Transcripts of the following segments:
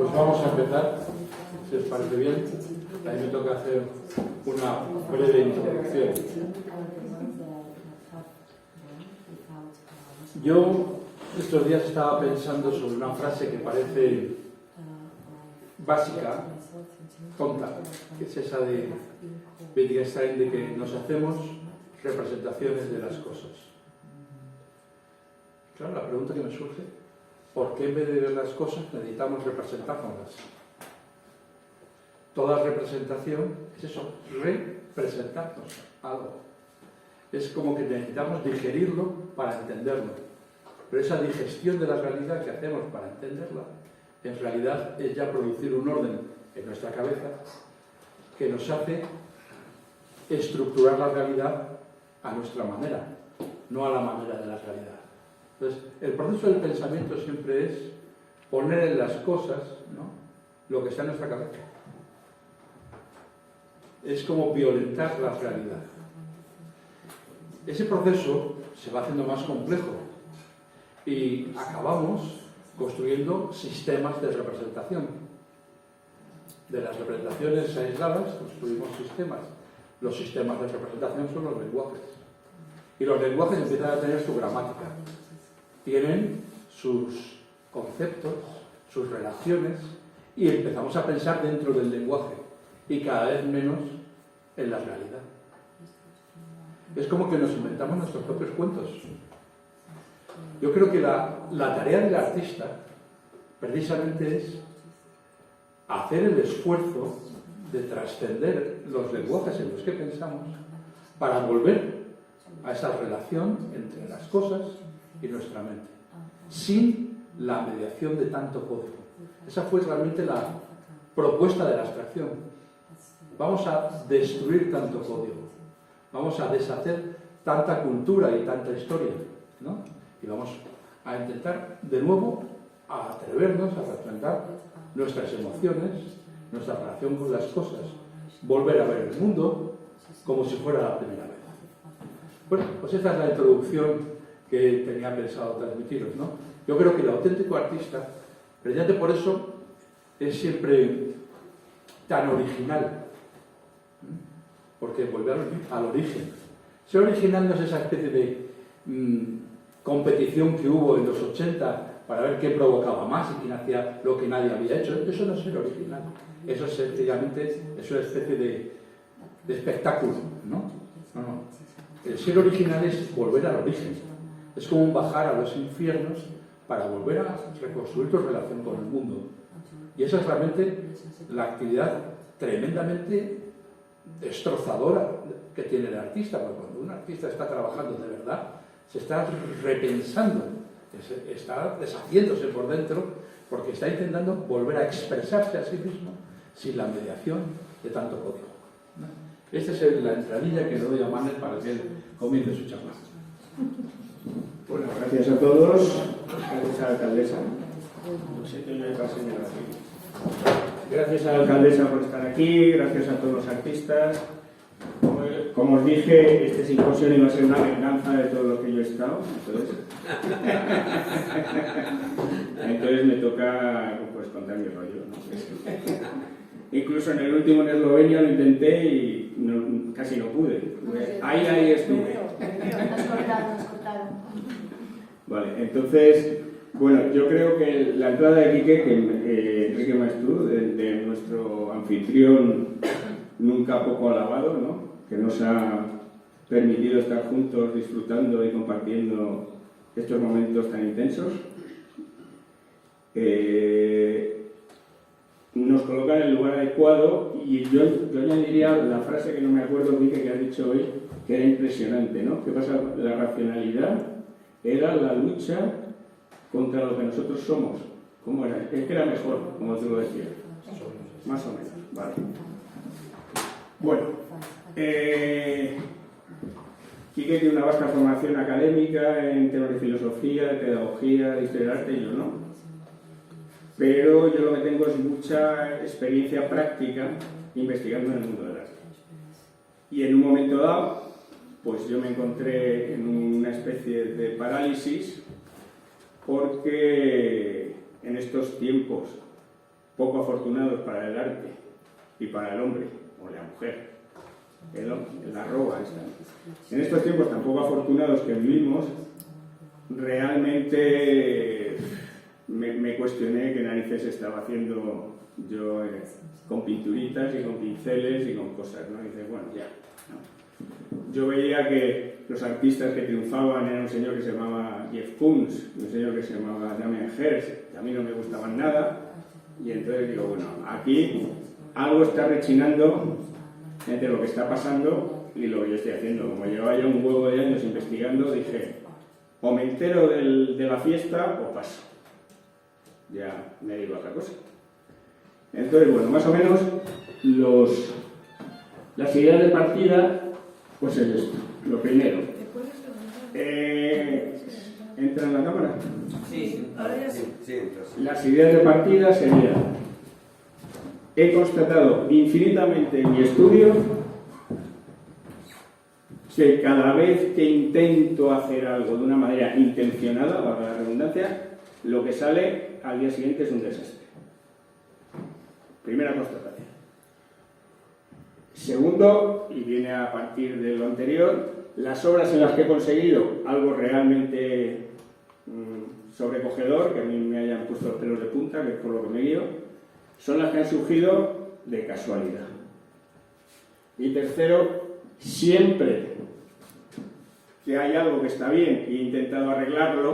Pues vamos a empezar, si os parece bien. A mí me toca hacer una breve introducción. Yo estos días estaba pensando sobre una frase que parece básica, tonta, que es esa de Wittgenstein, de que nos hacemos representaciones de las cosas. Claro, la pregunta que me surge, ¿por qué en vez de ver las cosas necesitamos representárnoslas? Toda representación es eso, representarnos algo. Es como que necesitamos digerirlo para entenderlo. Pero esa digestión de la realidad que hacemos para entenderla, en realidad es ya producir un orden en nuestra cabeza que nos hace estructurar la realidad a nuestra manera, no a la manera de la realidad. Entonces, el proceso del pensamiento siempre es poner en las cosas, ¿no?, lo que está en nuestra cabeza. Es como violentar la realidad. Ese proceso se va haciendo más complejo y acabamos construyendo sistemas de representación. De las representaciones aisladas construimos sistemas. Los sistemas de representación son los lenguajes. Y los lenguajes empiezan a tener su gramática. Tienen sus conceptos, sus relaciones, y empezamos a pensar dentro del lenguaje y cada vez menos en la realidad. Es como que nos inventamos nuestros propios cuentos. Yo creo que la tarea del artista precisamente es hacer el esfuerzo de trascender los lenguajes en los que pensamos para volver a esa relación entre las cosas y nuestra mente, sin la mediación de tanto código. Esa fue realmente la propuesta de la abstracción. Vamos a destruir tanto código, vamos a deshacer tanta cultura y tanta historia, ¿no? Y vamos a intentar de nuevo a atrevernos a representar nuestras emociones, nuestra relación con las cosas, volver a ver el mundo como si fuera la primera vez. Bueno, pues esta es la introducción que tenía pensado transmitiros, ¿no? Yo creo que el auténtico artista, precisamente por eso, es siempre tan original, porque vuelve al origen. Ser original no es esa especie de competición que hubo en los 80 para ver qué provocaba más y quién hacía lo que nadie había hecho. Eso no es ser original. Eso es sencillamente es una especie de espectáculo, ¿no? No. El ser original es volver al origen. Es como bajar a los infiernos para volver a reconstruir tu relación con el mundo. Y esa es realmente la actividad tremendamente destrozadora que tiene el artista, porque cuando un artista está trabajando de verdad, se está repensando, está deshaciéndose por dentro, porque está intentando volver a expresarse a sí mismo sin la mediación de tanto código. Esta es la entradilla que le doy a Manuel para que él comience su charla. Bueno, gracias a todos. Gracias a la alcaldesa. No sé qué me pasa, señora. Gracias a la alcaldesa por estar aquí, gracias a todos los artistas. Como os dije, este simposio iba a ser una venganza de todo lo que yo he estado, entonces me toca pues contar mi rollo, ¿no? Incluso en el último en Eslovenia lo intenté y casi no pude. Ahí estuve. Nos cortaron. Vale, entonces, bueno, yo creo que la entrada de Quique, Enrique Maestú, de nuestro anfitrión nunca poco alabado, ¿no?, que nos ha permitido estar juntos disfrutando y compartiendo estos momentos tan intensos, nos coloca en el lugar adecuado. Y yo añadiría la frase que no me acuerdo, Quique, que has dicho hoy, que era impresionante, ¿no? ¿Qué pasa? La racionalidad era la lucha contra lo que nosotros somos. ¿Cómo era? Es que era mejor, como tú lo decías. Más o menos, vale. Bueno, Quique tiene una vasta formación académica en temas de filosofía, de pedagogía, de historia del arte, y yo no. Pero yo lo que tengo es mucha experiencia práctica investigando en el mundo del arte. Y en un momento dado, pues yo me encontré en una especie de parálisis, porque en estos tiempos poco afortunados para el arte y para el hombre o la mujer, la arroba esta. En estos tiempos tan poco afortunados que vivimos, realmente me cuestioné qué narices estaba haciendo yo con pinturitas y con pinceles y con cosas, ¿no? Y dices, bueno, ya, ¿no? Yo veía que los artistas que triunfaban era un señor que se llamaba Jeff Koons y un señor que se llamaba Damien Hirst, que a mí no me gustaban nada, y entonces digo, bueno, aquí algo está rechinando entre lo que está pasando y lo que yo estoy haciendo. Como llevaba ya un huevo de años investigando, dije, o me entero de la fiesta o paso. Ya me digo otra cosa. Entonces, bueno, más o menos las ideas de partida, pues es esto. Lo primero. ¿Entra en la cámara? Sí, ahora ya sí. Las ideas de partida serían: he constatado infinitamente en mi estudio que cada vez que intento hacer algo de una manera intencionada, valga la redundancia, lo que sale al día siguiente es un desastre. Primera constatación. Segundo, y viene a partir de lo anterior, las obras en las que he conseguido algo realmente sobrecogedor, que a mí me hayan puesto los pelos de punta, que es por lo que me guío, son las que han surgido de casualidad. Y tercero, siempre que hay algo que está bien y he intentado arreglarlo,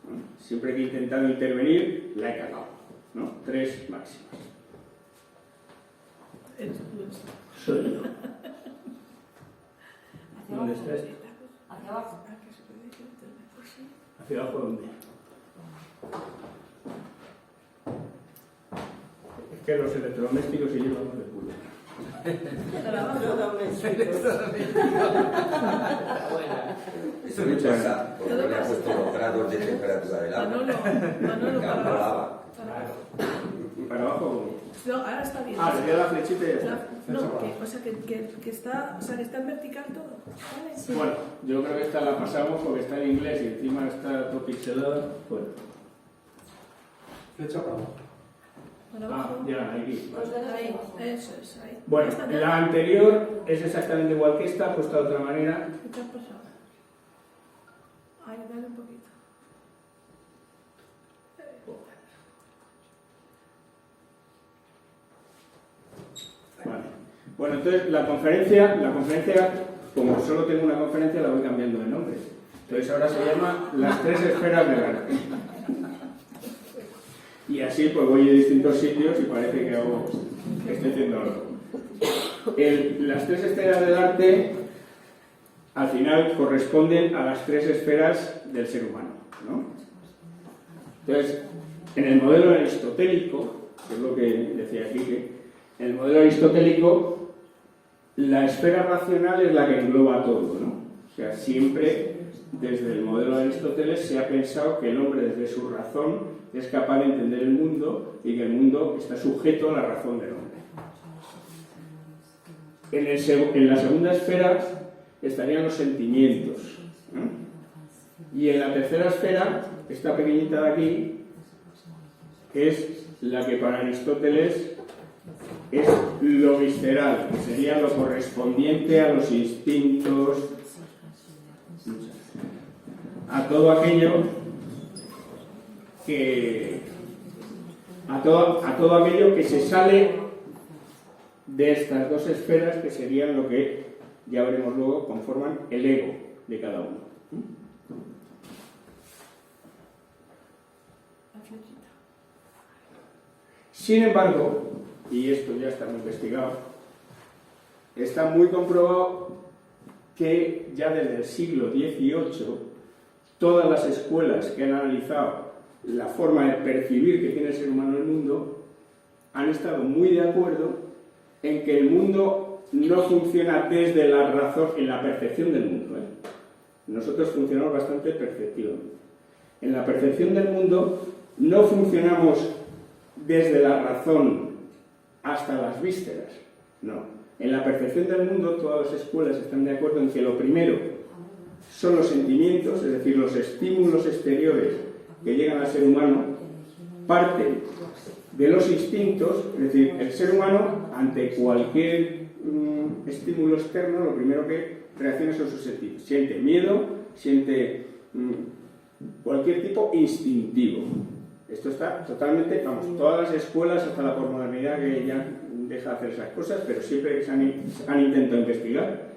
¿no? Siempre que he intentado intervenir, la he cagado, ¿no? 3 máximas. Soy yo. ¿Dónde está esto? Hacia abajo. ¿Hacia abajo dónde? Es que los electrodomésticos se llevan de culo. Eso le pasa porque no le ha puesto los grados de temperatura del agua. Manolo, Que para abajo. ¿Para abajo? No, ahora está bien. Ah, le doy la flechita y ya está. No, que está, o sea, que está en vertical todo. ¿Vale? Sí. Bueno, yo creo que esta la pasamos porque está en inglés y encima está todo pixelada. Bueno. Flecha para abajo. Para Ah, abajo. ya, aquí. Los dedos Ahí, abajo. eso es, ahí. Bueno, Esta- la anterior es exactamente igual que esta, puesta de otra manera. ¿Qué te ha pasado? Ahí, dale un poquito. Vale. Bueno, entonces la conferencia, como solo tengo una conferencia, la voy cambiando de nombre. Entonces ahora se llama Las 3 esferas del arte. Y así pues voy a distintos sitios y parece que estoy haciendo algo. Las 3 esferas del arte al final corresponden a las 3 esferas del ser humano, ¿no? Entonces, en el modelo aristotélico, que es lo que decía aquí, que en el modelo aristotélico la esfera racional es la que engloba todo, ¿no? O sea, siempre desde el modelo de Aristóteles se ha pensado que el hombre desde su razón es capaz de entender el mundo y que el mundo está sujeto a la razón del hombre. En la segunda esfera estarían los sentimientos, ¿no? Y en la tercera esfera, esta pequeñita de aquí, es la que para Aristóteles es lo visceral, que sería lo correspondiente a los instintos, a todo aquello que se sale de estas dos esferas, que serían lo que ya veremos luego conforman el ego de cada uno. La flechita. Sin embargo, y esto ya está muy investigado, está muy comprobado que ya desde el siglo XVIII todas las escuelas que han analizado la forma de percibir que tiene el ser humano en el mundo han estado muy de acuerdo en que el mundo no funciona desde la razón en la percepción del mundo, ¿eh? Nosotros funcionamos bastante perceptivamente. En la percepción del mundo no funcionamos desde la razón hasta las vísceras, no. En la percepción del mundo todas las escuelas están de acuerdo en que lo primero son los sentimientos, es decir, los estímulos exteriores que llegan al ser humano, parten de los instintos, es decir, el ser humano ante cualquier estímulo externo lo primero que reacciona son sus sentidos. Siente miedo, siente cualquier tipo instintivo. Esto está totalmente, vamos, todas las escuelas hasta la posmodernidad que ya deja de hacer esas cosas, pero siempre que se han intentado investigar,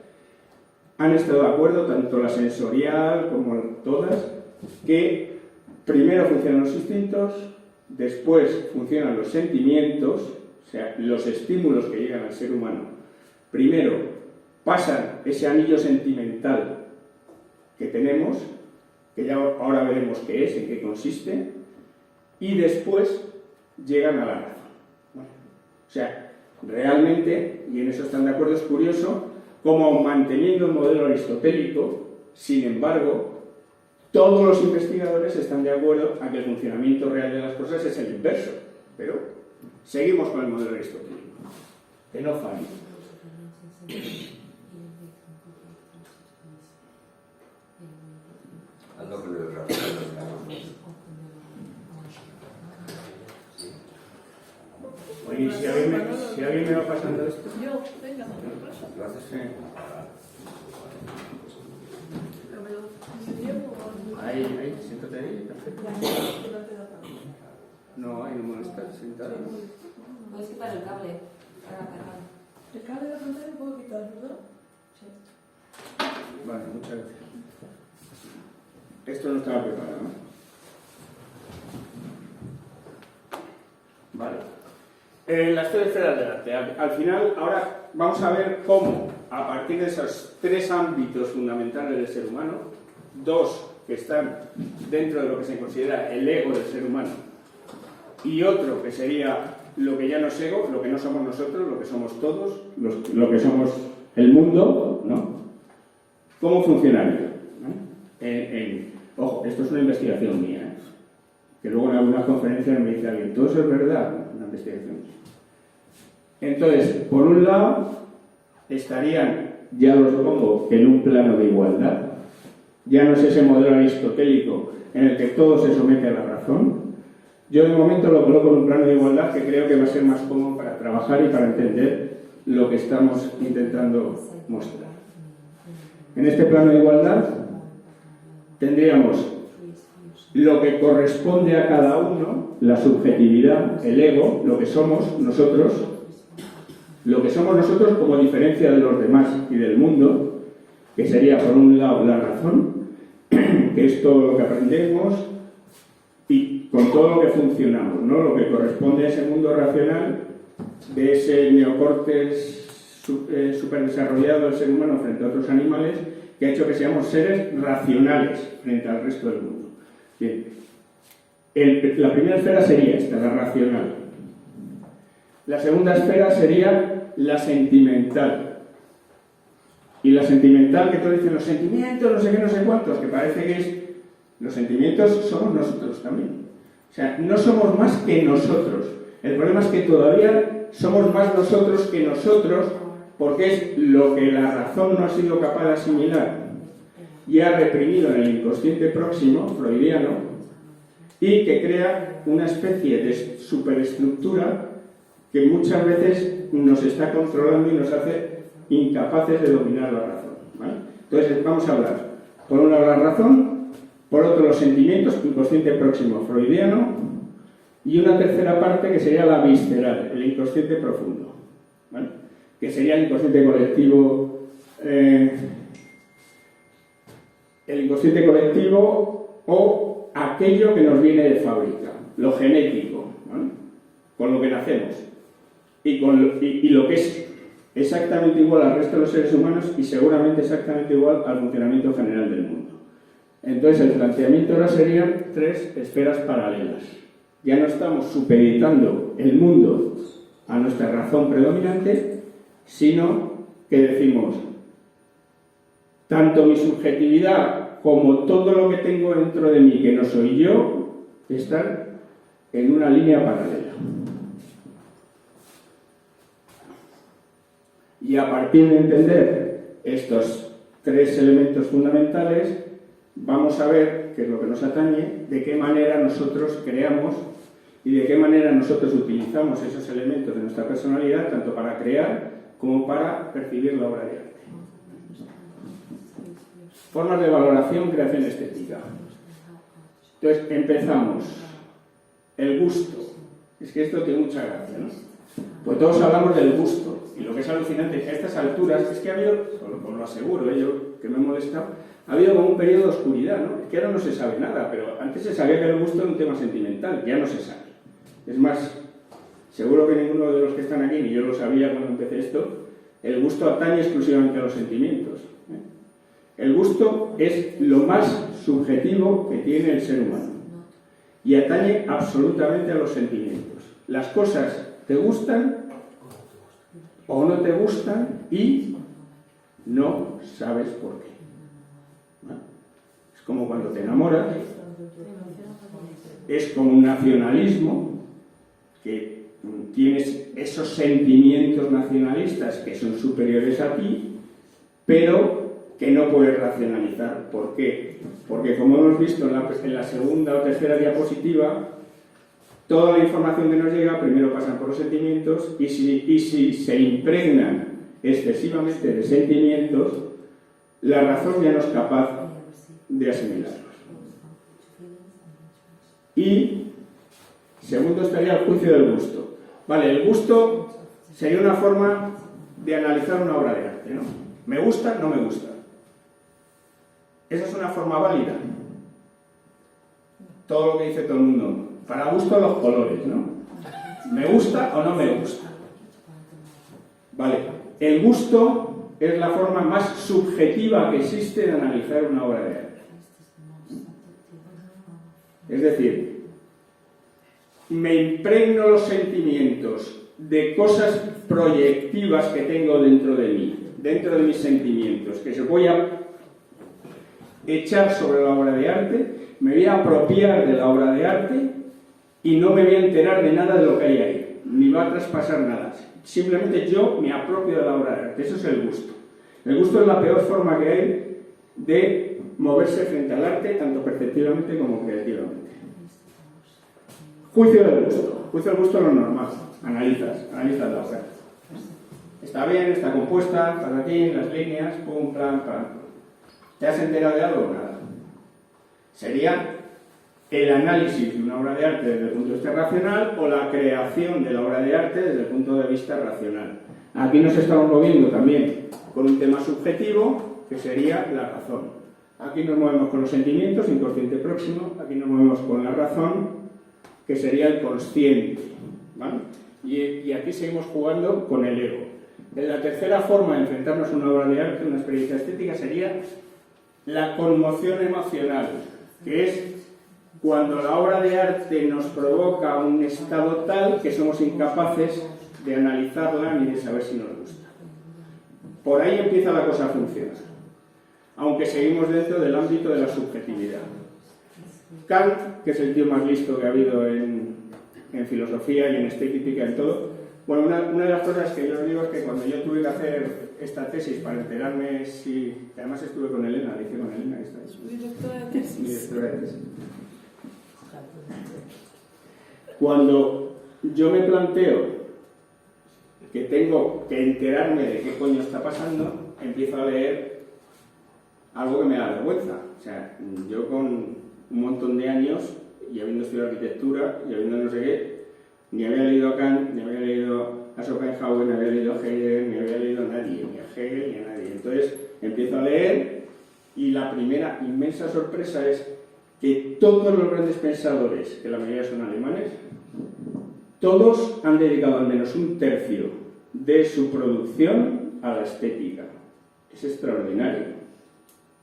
han estado de acuerdo, tanto la sensorial como todas, que primero funcionan los instintos, después funcionan los sentimientos, o sea, los estímulos que llegan al ser humano. Primero pasan ese anillo sentimental que tenemos, que ya ahora veremos qué es, en qué consiste, y después llegan a la razón. Bueno, o sea, realmente, y en eso están de acuerdo, es curioso, como manteniendo el modelo aristotélico, sin embargo, todos los investigadores están de acuerdo a que el funcionamiento real de las cosas es el inverso, pero seguimos con el modelo aristotélico, que no falla. Ando con el razón. Oye, si alguien me va pasando esto. Yo, venga, me pasa. ¿Lo haces? Sí. Pero me lo llevo o- Ahí, siéntate ahí, perfecto. Ya, no te da tanto. No, ahí no molestas, sentada. Puedes quitar el cable para cargar. El cable de la pantalla puedo quitar, ¿verdad? Sí. Vale, muchas gracias. Esto no estaba preparado, ¿no? Vale. Las tres esferas del arte. Al final, ahora vamos a ver cómo, a partir de esos tres ámbitos fundamentales del ser humano, dos que están dentro de lo que se considera el ego del ser humano, y otro que sería lo que ya no es ego, lo que no somos nosotros, lo que somos todos, lo que somos el mundo, ¿no? ¿Cómo funcionaría? ¿No? Ojo, esto es una investigación mía, ¿eh? Que luego en algunas conferencias me dice alguien, todo eso es verdad, una investigación. Entonces, por un lado, estarían, ya los pongo, en un plano de igualdad. Ya no es ese modelo aristotélico en el que todo se somete a la razón. Yo de momento lo coloco en un plano de igualdad que creo que va a ser más cómodo para trabajar y para entender lo que estamos intentando mostrar. En este plano de igualdad tendríamos lo que corresponde a cada uno, la subjetividad, el ego, lo que somos nosotros como diferencia de los demás y del mundo, que sería por un lado la razón, que es todo lo que aprendemos y con todo lo que funcionamos, ¿no? Lo que corresponde a ese mundo racional, de ese neocórtex superdesarrollado del ser humano frente a otros animales, que ha hecho que seamos seres racionales frente al resto del mundo. Bien. La primera esfera sería esta, la racional. La segunda esfera sería la sentimental. Y la sentimental, que todos dicen los sentimientos, no sé qué, no sé cuántos, que parece que es... Los sentimientos somos nosotros también. O sea, no somos más que nosotros. El problema es que todavía somos más nosotros que nosotros, porque es lo que la razón no ha sido capaz de asimilar y ha reprimido en el inconsciente próximo, freudiano, y que crea una especie de superestructura que muchas veces nos está controlando y nos hace incapaces de dominar la razón, ¿vale? Entonces vamos a hablar, por un lado la razón, por otro los sentimientos, inconsciente próximo, freudiano, y una tercera parte que sería la visceral, el inconsciente profundo, ¿vale? Que sería el inconsciente colectivo, o aquello que nos viene de fábrica, lo genético, ¿vale? Con lo que nacemos y lo que es exactamente igual al resto de los seres humanos y seguramente exactamente igual al funcionamiento general del mundo. Entonces el planteamiento ahora serían tres esferas paralelas. Ya no estamos supeditando el mundo a nuestra razón predominante, sino que decimos, tanto mi subjetividad como todo lo que tengo dentro de mí, que no soy yo, están en una línea paralela. Y a partir de entender estos tres elementos fundamentales, vamos a ver, que es lo que nos atañe, de qué manera nosotros creamos y de qué manera nosotros utilizamos esos elementos de nuestra personalidad tanto para crear como para percibir la obra de arte. Formas de valoración, creación estética. Entonces, empezamos. El gusto. Es que esto tiene mucha gracia, ¿no? Pues todos hablamos del gusto. Y lo que es alucinante a estas alturas es que ha habido, os lo aseguro, yo que me he molestado, ha habido como un periodo de oscuridad, ¿no? Es que ahora no se sabe nada, pero antes se sabía que el gusto era un tema sentimental, ya no se sabe. Es más, seguro que ninguno de los que están aquí, ni yo lo sabía cuando empecé esto, el gusto atañe exclusivamente a los sentimientos. El gusto es lo más subjetivo que tiene el ser humano y atañe absolutamente a los sentimientos. Las cosas te gustan o no te gustan y no sabes por qué. ¿No? Es como cuando te enamoras, es como un nacionalismo, que tienes esos sentimientos nacionalistas que son superiores a ti, pero que no puedes racionalizar. ¿Por qué? Porque como hemos visto en la segunda o tercera diapositiva, toda la información que nos llega primero pasa por los sentimientos y si se impregnan excesivamente de sentimientos, la razón ya no es capaz de asimilarlos. Y segundo estaría el juicio del gusto. Vale, el gusto sería una forma de analizar una obra de arte, ¿no? ¿Me gusta? ¿No me gusta? Esa es una forma válida. Todo lo que dice todo el mundo. Para gusto los colores, ¿no? ¿Me gusta o no me gusta? Vale. El gusto es la forma más subjetiva que existe de analizar una obra de arte. Es decir, me impregno los sentimientos de cosas proyectivas que tengo dentro de mí, dentro de mis sentimientos, que se voy a echar sobre la obra de arte, me voy a apropiar de la obra de arte y no me voy a enterar de nada de lo que hay ahí, ni va a traspasar nada. Simplemente yo me apropio de la obra de arte. Eso es el gusto. El gusto es la peor forma que hay de moverse frente al arte, tanto perceptivamente como creativamente. Juicio del gusto. Juicio del gusto es lo normal. Analizas la obra. Está bien, está compuesta, para aquí, las líneas, pum, plan, plan. ¿Te has enterado de algo? Nada. Sería el análisis de una obra de arte desde el punto de vista racional o la creación de la obra de arte desde el punto de vista racional. Aquí nos estamos moviendo también con un tema subjetivo que sería la razón. Aquí nos movemos con los sentimientos, inconsciente próximo. Aquí nos movemos con la razón, que sería el consciente, ¿vale? Y aquí seguimos jugando con el ego. La tercera forma de enfrentarnos a una obra de arte, una experiencia estética, sería la conmoción emocional, que es cuando la obra de arte nos provoca un estado tal que somos incapaces de analizarla ni de saber si nos gusta. Por ahí empieza la cosa a funcionar, aunque seguimos dentro del ámbito de la subjetividad. Kant, que es el tío más listo que ha habido en filosofía y en estética, en todo. Bueno, una de las cosas que yo os digo es que cuando yo tuve que hacer esta tesis para enterarme si... Además estuve con Elena, la hice con Elena. Mi doctora de tesis. Mi doctora de tesis. Cuando yo me planteo que tengo que enterarme de qué coño está pasando, empiezo a leer algo que me da vergüenza. O sea, yo con un montón de años, y habiendo estudiado arquitectura, y habiendo no sé qué, ni había leído a Kant, ni había leído a Schopenhauer, ni había leído a Heidegger, ni había leído a nadie, ni a Hegel, ni a nadie. Entonces empiezo a leer y la primera inmensa sorpresa es que todos los grandes pensadores, que la mayoría son alemanes, todos han dedicado al menos un tercio de su producción a la estética. Es extraordinario.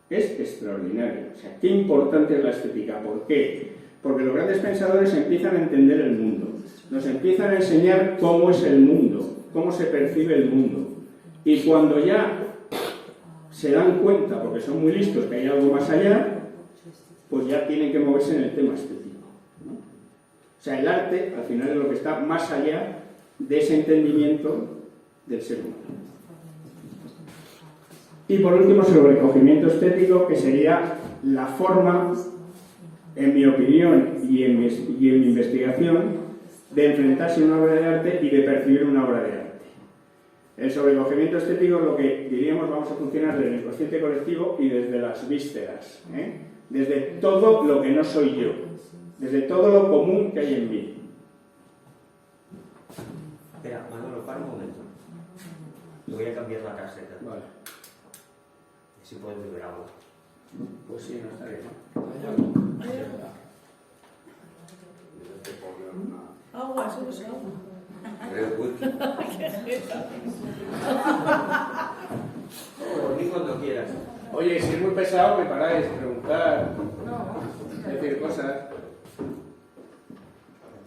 Es extraordinario. O sea, qué importante es la estética. ¿Por qué? Porque los grandes pensadores empiezan a entender el mundo. Nos empiezan a enseñar cómo es el mundo, cómo se percibe el mundo. Y cuando ya se dan cuenta, porque son muy listos, que hay algo más allá, pues ya tienen que moverse en el tema estético, ¿no? O sea, el arte, al final, es lo que está más allá de ese entendimiento del ser humano. Y por último, sobre el recogimiento estético, que sería la forma, en mi opinión y en mi investigación, de enfrentarse a una obra de arte y de percibir una obra de arte. El sobrecogimiento estético es lo que diríamos vamos a funcionar desde el inconsciente colectivo y desde las vísceras, desde todo lo que no soy yo, desde todo lo común que hay en mí. Espera, Manolo, para un momento. Te voy a cambiar la caseta. Vale. Si puedes beber agua. Pues sí, no estaría mal. Agua, eso no es agua. Creo que... Por mí cuando quieras. Oye, si es muy pesado, me paráis, preguntar, No. decir cosas.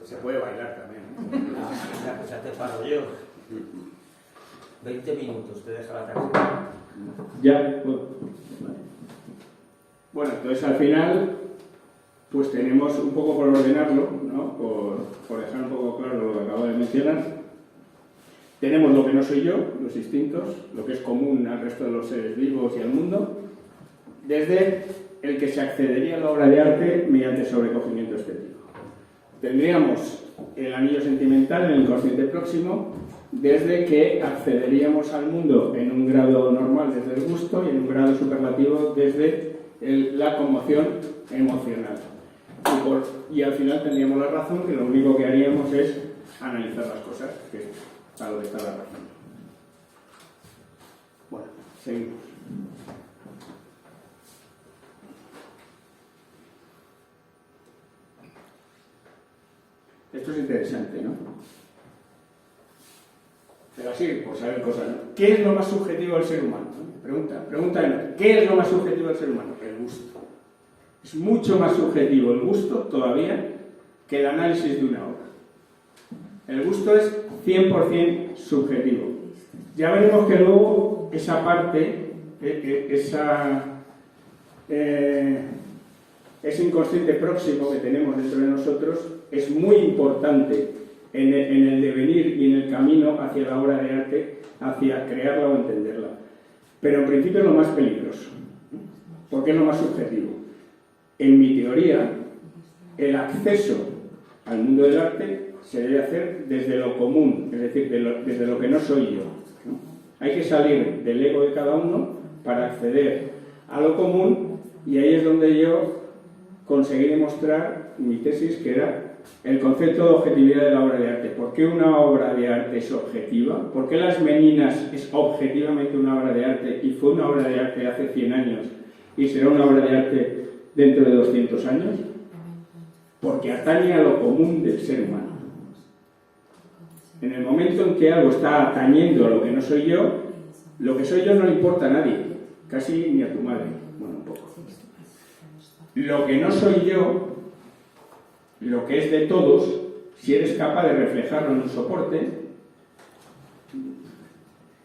Se puede bailar también, ¿no? Ya, pues ya te paro yo. 20 minutos, te deja la caseta. Ya, pues, bueno, entonces al final, pues tenemos un poco por ordenarlo, ¿no? Por dejar un poco claro lo que acabo de mencionar. Tenemos lo que no soy yo, los instintos, lo que es común al resto de los seres vivos y al mundo, desde el que se accedería a la obra de arte mediante sobrecogimiento estético. Tendríamos el anillo sentimental en el inconsciente próximo, desde que accederíamos al mundo en un grado normal desde el gusto y en un grado superlativo desde la conmoción emocional. Y al final tendríamos la razón, que lo único que haríamos es analizar las cosas, que es a lo que está la razón. Bueno, seguimos. Esto es interesante, ¿no? Pero así, por saber cosas, ¿no? ¿Qué es lo más subjetivo del ser humano? Pregunta de nota. ¿Qué es lo más subjetivo del ser humano? El gusto. Es mucho más subjetivo el gusto todavía que el análisis de una obra. El gusto es 100% subjetivo. Ya veremos que luego esa parte, ese inconsciente próximo que tenemos dentro de nosotros es muy importante en el devenir y en el camino hacia la obra de arte, hacia crearla o entenderla. Pero en principio es lo más peligroso, porque es lo más subjetivo. En mi teoría, el acceso al mundo del arte se debe hacer desde lo común, es decir, desde lo que no soy yo, ¿no? Hay que salir del ego de cada uno para acceder a lo común, y ahí es donde yo conseguí demostrar mi tesis, que era el concepto de objetividad de la obra de arte. ¿Por qué una obra de arte es objetiva? ¿Por qué Las Meninas es objetivamente una obra de arte y fue una obra de arte hace 100 años y será una obra de arte dentro de 200 años? Porque atañe a lo común del ser humano. En el momento en que algo está atañendo a lo que no soy yo, lo que soy yo no le importa a nadie, casi ni a tu madre, bueno, un poco. Lo que no soy yo, lo que es de todos, si eres capaz de reflejarlo en un soporte,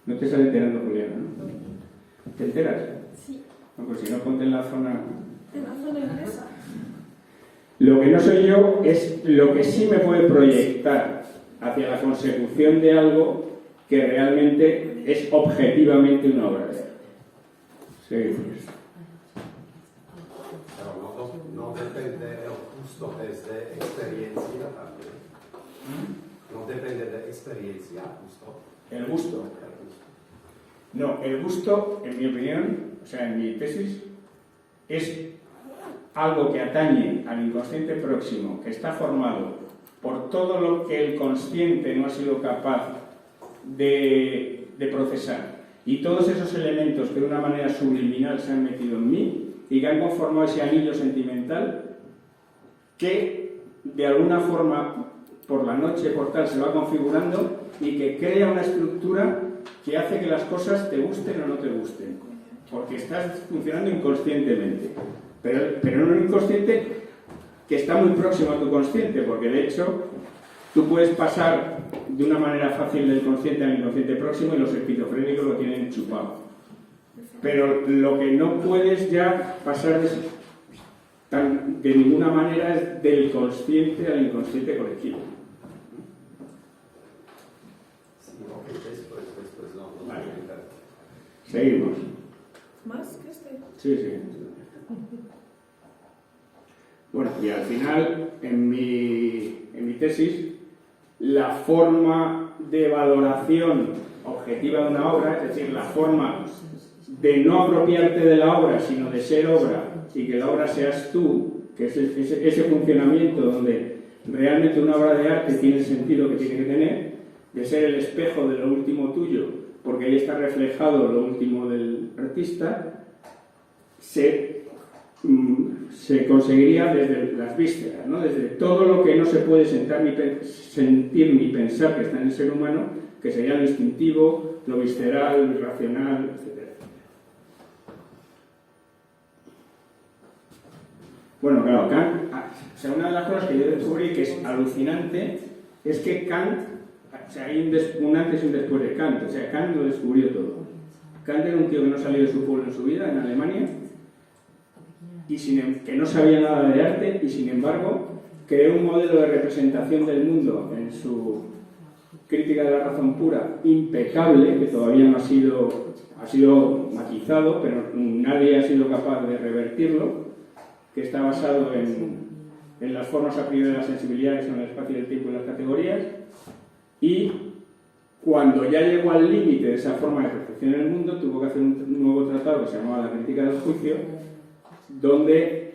no te estás enterando, Juliana, ¿no? ¿Te enteras? Sí. No, pues si no, ponte en la zona... En la zona inglesa. Lo que no soy yo es lo que sí me puede proyectar hacia la consecución de algo que realmente es objetivamente una obra de arte. Seguimos. Pero no depende del gusto, es de experiencia también. No depende de experiencia, gusto. El gusto. No, el gusto, en mi opinión, o sea, en mi tesis, es algo que atañe al inconsciente próximo, que está formado por todo lo que el consciente no ha sido capaz de procesar, y todos esos elementos que de una manera subliminal se han metido en mí y que han conformado ese anillo sentimental que de alguna forma por la noche, por tal, se va configurando y que crea una estructura que hace que las cosas te gusten o no te gusten, porque estás funcionando inconscientemente, pero en un inconsciente que está muy próximo a tu consciente, porque de hecho tú puedes pasar de una manera fácil del consciente al inconsciente próximo y los esquizofrénicos lo tienen chupado. Pero lo que no puedes ya pasar de ninguna manera es del consciente al inconsciente colectivo. Sí, ok, después no. Vale. Seguimos. ¿Más que este? Sí, sí. Bueno, y al final, en mi tesis, la forma de valoración objetiva de una obra, es decir, la forma de no apropiarte de la obra, sino de ser obra y que la obra seas tú, que es ese funcionamiento donde realmente una obra de arte tiene el sentido que tiene que tener, de ser el espejo de lo último tuyo, porque ahí está reflejado lo último del artista, se conseguiría desde las vísceras, ¿no? Desde todo lo que no se puede sentir ni pensar que está en el ser humano, que sería lo instintivo, lo visceral, lo irracional, etc. Bueno, claro, Kant, o sea, una de las cosas que yo descubrí que es alucinante es que Kant, o sea, hay un antes y un después de Kant, o sea, Kant lo descubrió todo. Kant era un tío que no salió de su pueblo en su vida, en Alemania, y que no sabía nada de arte, y sin embargo creó un modelo de representación del mundo en su crítica de la razón pura impecable, que todavía no ha sido matizado, pero nadie ha sido capaz de revertirlo, que está basado en las formas a priori de la sensibilidad, que son el espacio, el tiempo y las categorías, y cuando ya llegó al límite de esa forma de percepción en el mundo, tuvo que hacer un nuevo tratado que se llamaba La crítica del juicio, donde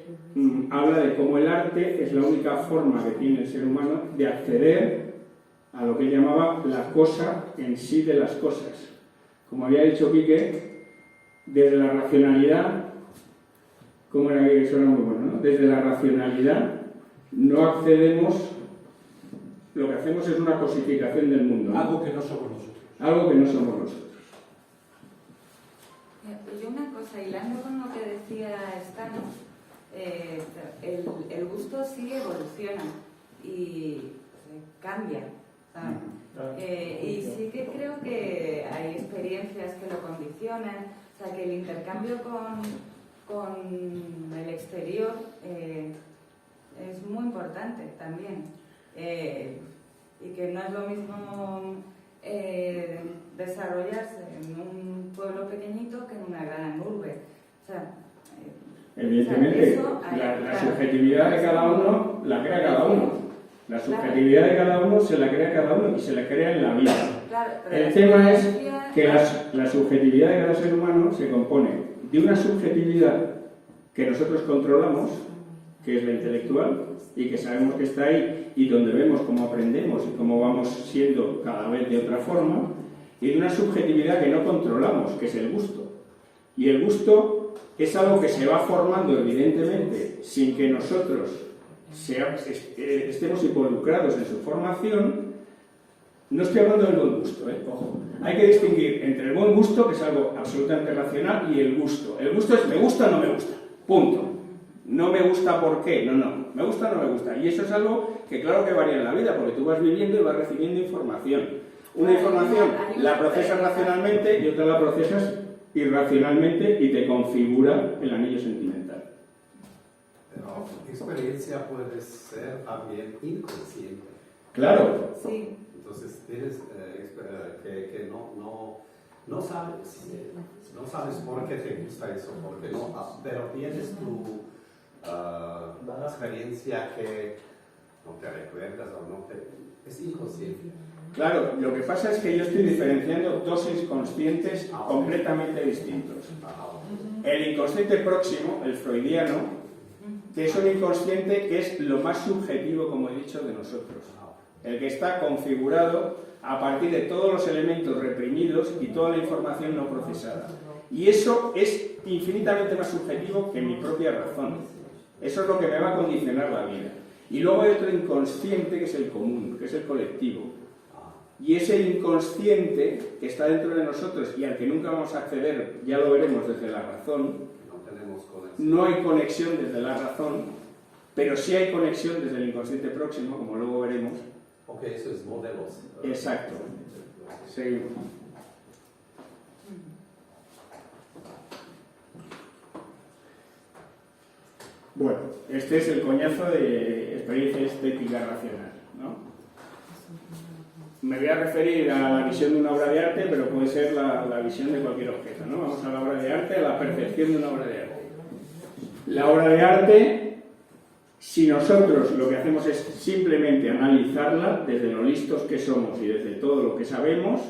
habla de cómo el arte es la única forma que tiene el ser humano de acceder a lo que él llamaba la cosa en sí de las cosas. Como había dicho Quique, desde la racionalidad, ¿cómo era que eso era muy bueno, ¿no? Desde la racionalidad no accedemos, lo que hacemos es una cosificación del mundo, ¿no? Algo que no somos nosotros. Algo que no somos nosotros. Yo una cosa, hilando con lo que decía Escano, el gusto sí evoluciona y cambia, ¿sabes? Y sí que creo que hay experiencias que lo condicionan, o sea, que el intercambio con el exterior es muy importante también, y que no es lo mismo desarrollarse en un pueblo pequeñito que en una gran urbe. O sea, evidentemente, eso la subjetividad de cada uno la crea cada uno. La subjetividad de cada uno se la crea cada uno y se la crea en la vida. Claro, pero el tema es que la subjetividad de cada ser humano se compone de una subjetividad que nosotros controlamos, que es la intelectual, y que sabemos que está ahí, y donde vemos cómo aprendemos y cómo vamos siendo cada vez de otra forma, y de una subjetividad que no controlamos, que es el gusto. Y el gusto es algo que se va formando, evidentemente, sin que nosotros estemos involucrados en su formación. No estoy hablando del buen gusto, ojo. Hay que distinguir entre el buen gusto, que es algo absolutamente racional, y el gusto. El gusto es me gusta o no me gusta. Punto. No me gusta ¿por qué? No. Me gusta o no me gusta. Y eso es algo que claro que varía en la vida, porque tú vas viviendo y vas recibiendo información. Una información la procesas racionalmente y otra la procesas irracionalmente y te configura el anillo sentimental. Pero experiencia puede ser también inconsciente. Claro. sí. Entonces tienes que no sabes por qué te gusta eso, porque no, pero tienes tu experiencia que no te recuerdas o no te... es inconsciente. Claro, lo que pasa es que yo estoy diferenciando dos inconscientes completamente distintos. El inconsciente próximo, el freudiano, que es un inconsciente que es lo más subjetivo, como he dicho, de nosotros. El que está configurado a partir de todos los elementos reprimidos y toda la información no procesada. Y eso es infinitamente más subjetivo que mi propia razón. Eso es lo que me va a condicionar la vida. Y luego hay otro inconsciente que es el común, que es el colectivo. Y ese inconsciente que está dentro de nosotros y al que nunca vamos a acceder, ya lo veremos desde la razón, no hay conexión desde la razón, pero sí hay conexión desde el inconsciente próximo, como luego veremos. Ok, eso es modelos. Exacto. Seguimos. Bueno, este es el coñazo de experiencia estética racional, ¿no? Me voy a referir a la visión de una obra de arte, pero puede ser la visión de cualquier objeto, ¿no? Vamos a la obra de arte, a la percepción de una obra de arte. La obra de arte Si nosotros lo que hacemos es simplemente analizarla desde lo listos que somos y desde todo lo que sabemos,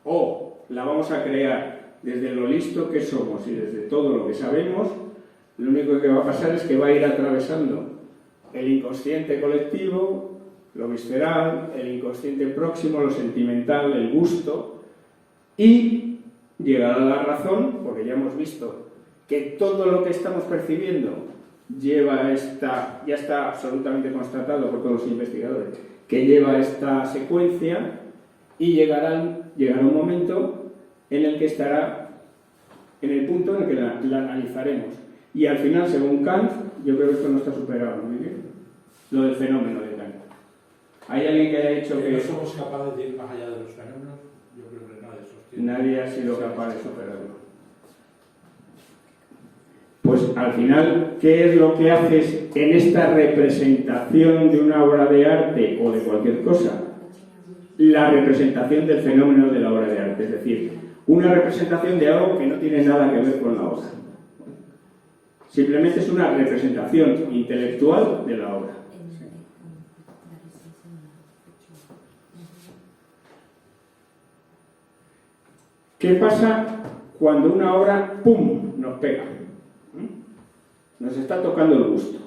o la vamos a crear desde lo listo que somos y desde todo lo que sabemos, lo único que va a pasar es que va a ir atravesando el inconsciente colectivo, lo visceral, el inconsciente próximo, lo sentimental, el gusto, y llegará a la razón, porque ya hemos visto que todo lo que estamos percibiendo ya está absolutamente constatado por todos los investigadores, que lleva esta secuencia, y llegará un momento en el que estará en el punto en el que la analizaremos. Y al final, según Kant, yo creo que esto no está superado, ¿no, Miguel? Lo del fenómeno de Kant. ¿Hay alguien que haya dicho que no somos capaces de ir más allá de los fenómenos? Yo creo que nadie sostiene. nadie ha sido capaz de superarlo? Pues al final, ¿qué es lo que haces en esta representación de una obra de arte o de cualquier cosa? La representación del fenómeno de la obra de arte, es decir, una representación de algo que no tiene nada que ver con la obra. Simplemente es una representación intelectual de la obra. ¿Qué pasa cuando una obra, ¡pum!, nos pega? Nos está tocando el gusto.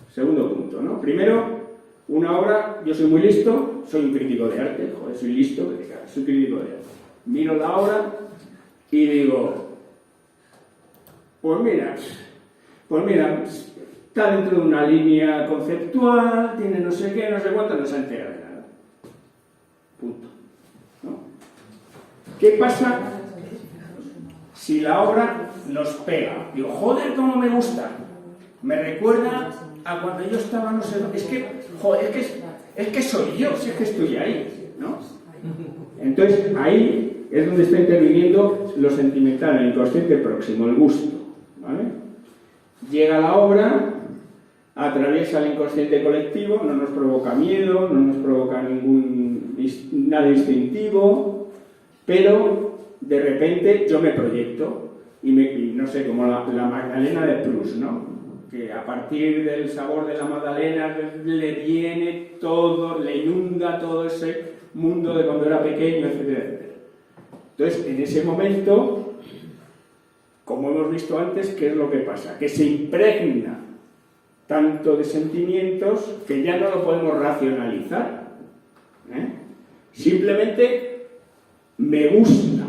Segundo punto, ¿no? Primero, una obra, yo soy muy listo, soy un crítico de arte, joder, soy listo, que te cagas, soy crítico de arte. Miro la obra y digo, pues mira, está dentro de una línea conceptual, tiene no sé qué, no sé cuánto, no se entera de nada. Punto. ¿No? ¿Qué pasa si la obra nos pega? Digo, joder, cómo me gusta. Me recuerda a cuando yo estaba, no sé, es que, joder, es que soy yo, si es que estoy ahí, ¿no? Entonces, ahí es donde está interviniendo lo sentimental, el inconsciente próximo, el gusto, ¿vale? Llega la obra, atraviesa el inconsciente colectivo, no nos provoca miedo, no nos provoca nada instintivo, pero de repente yo me proyecto y no sé, como la Magdalena de Proust, ¿no? Que a partir del sabor de la magdalena le viene todo, le inunda todo ese mundo de cuando era pequeño, etcétera, etcétera. Entonces, en ese momento, como hemos visto antes, ¿qué es lo que pasa? Que se impregna tanto de sentimientos que ya no lo podemos racionalizar. Simplemente me gusta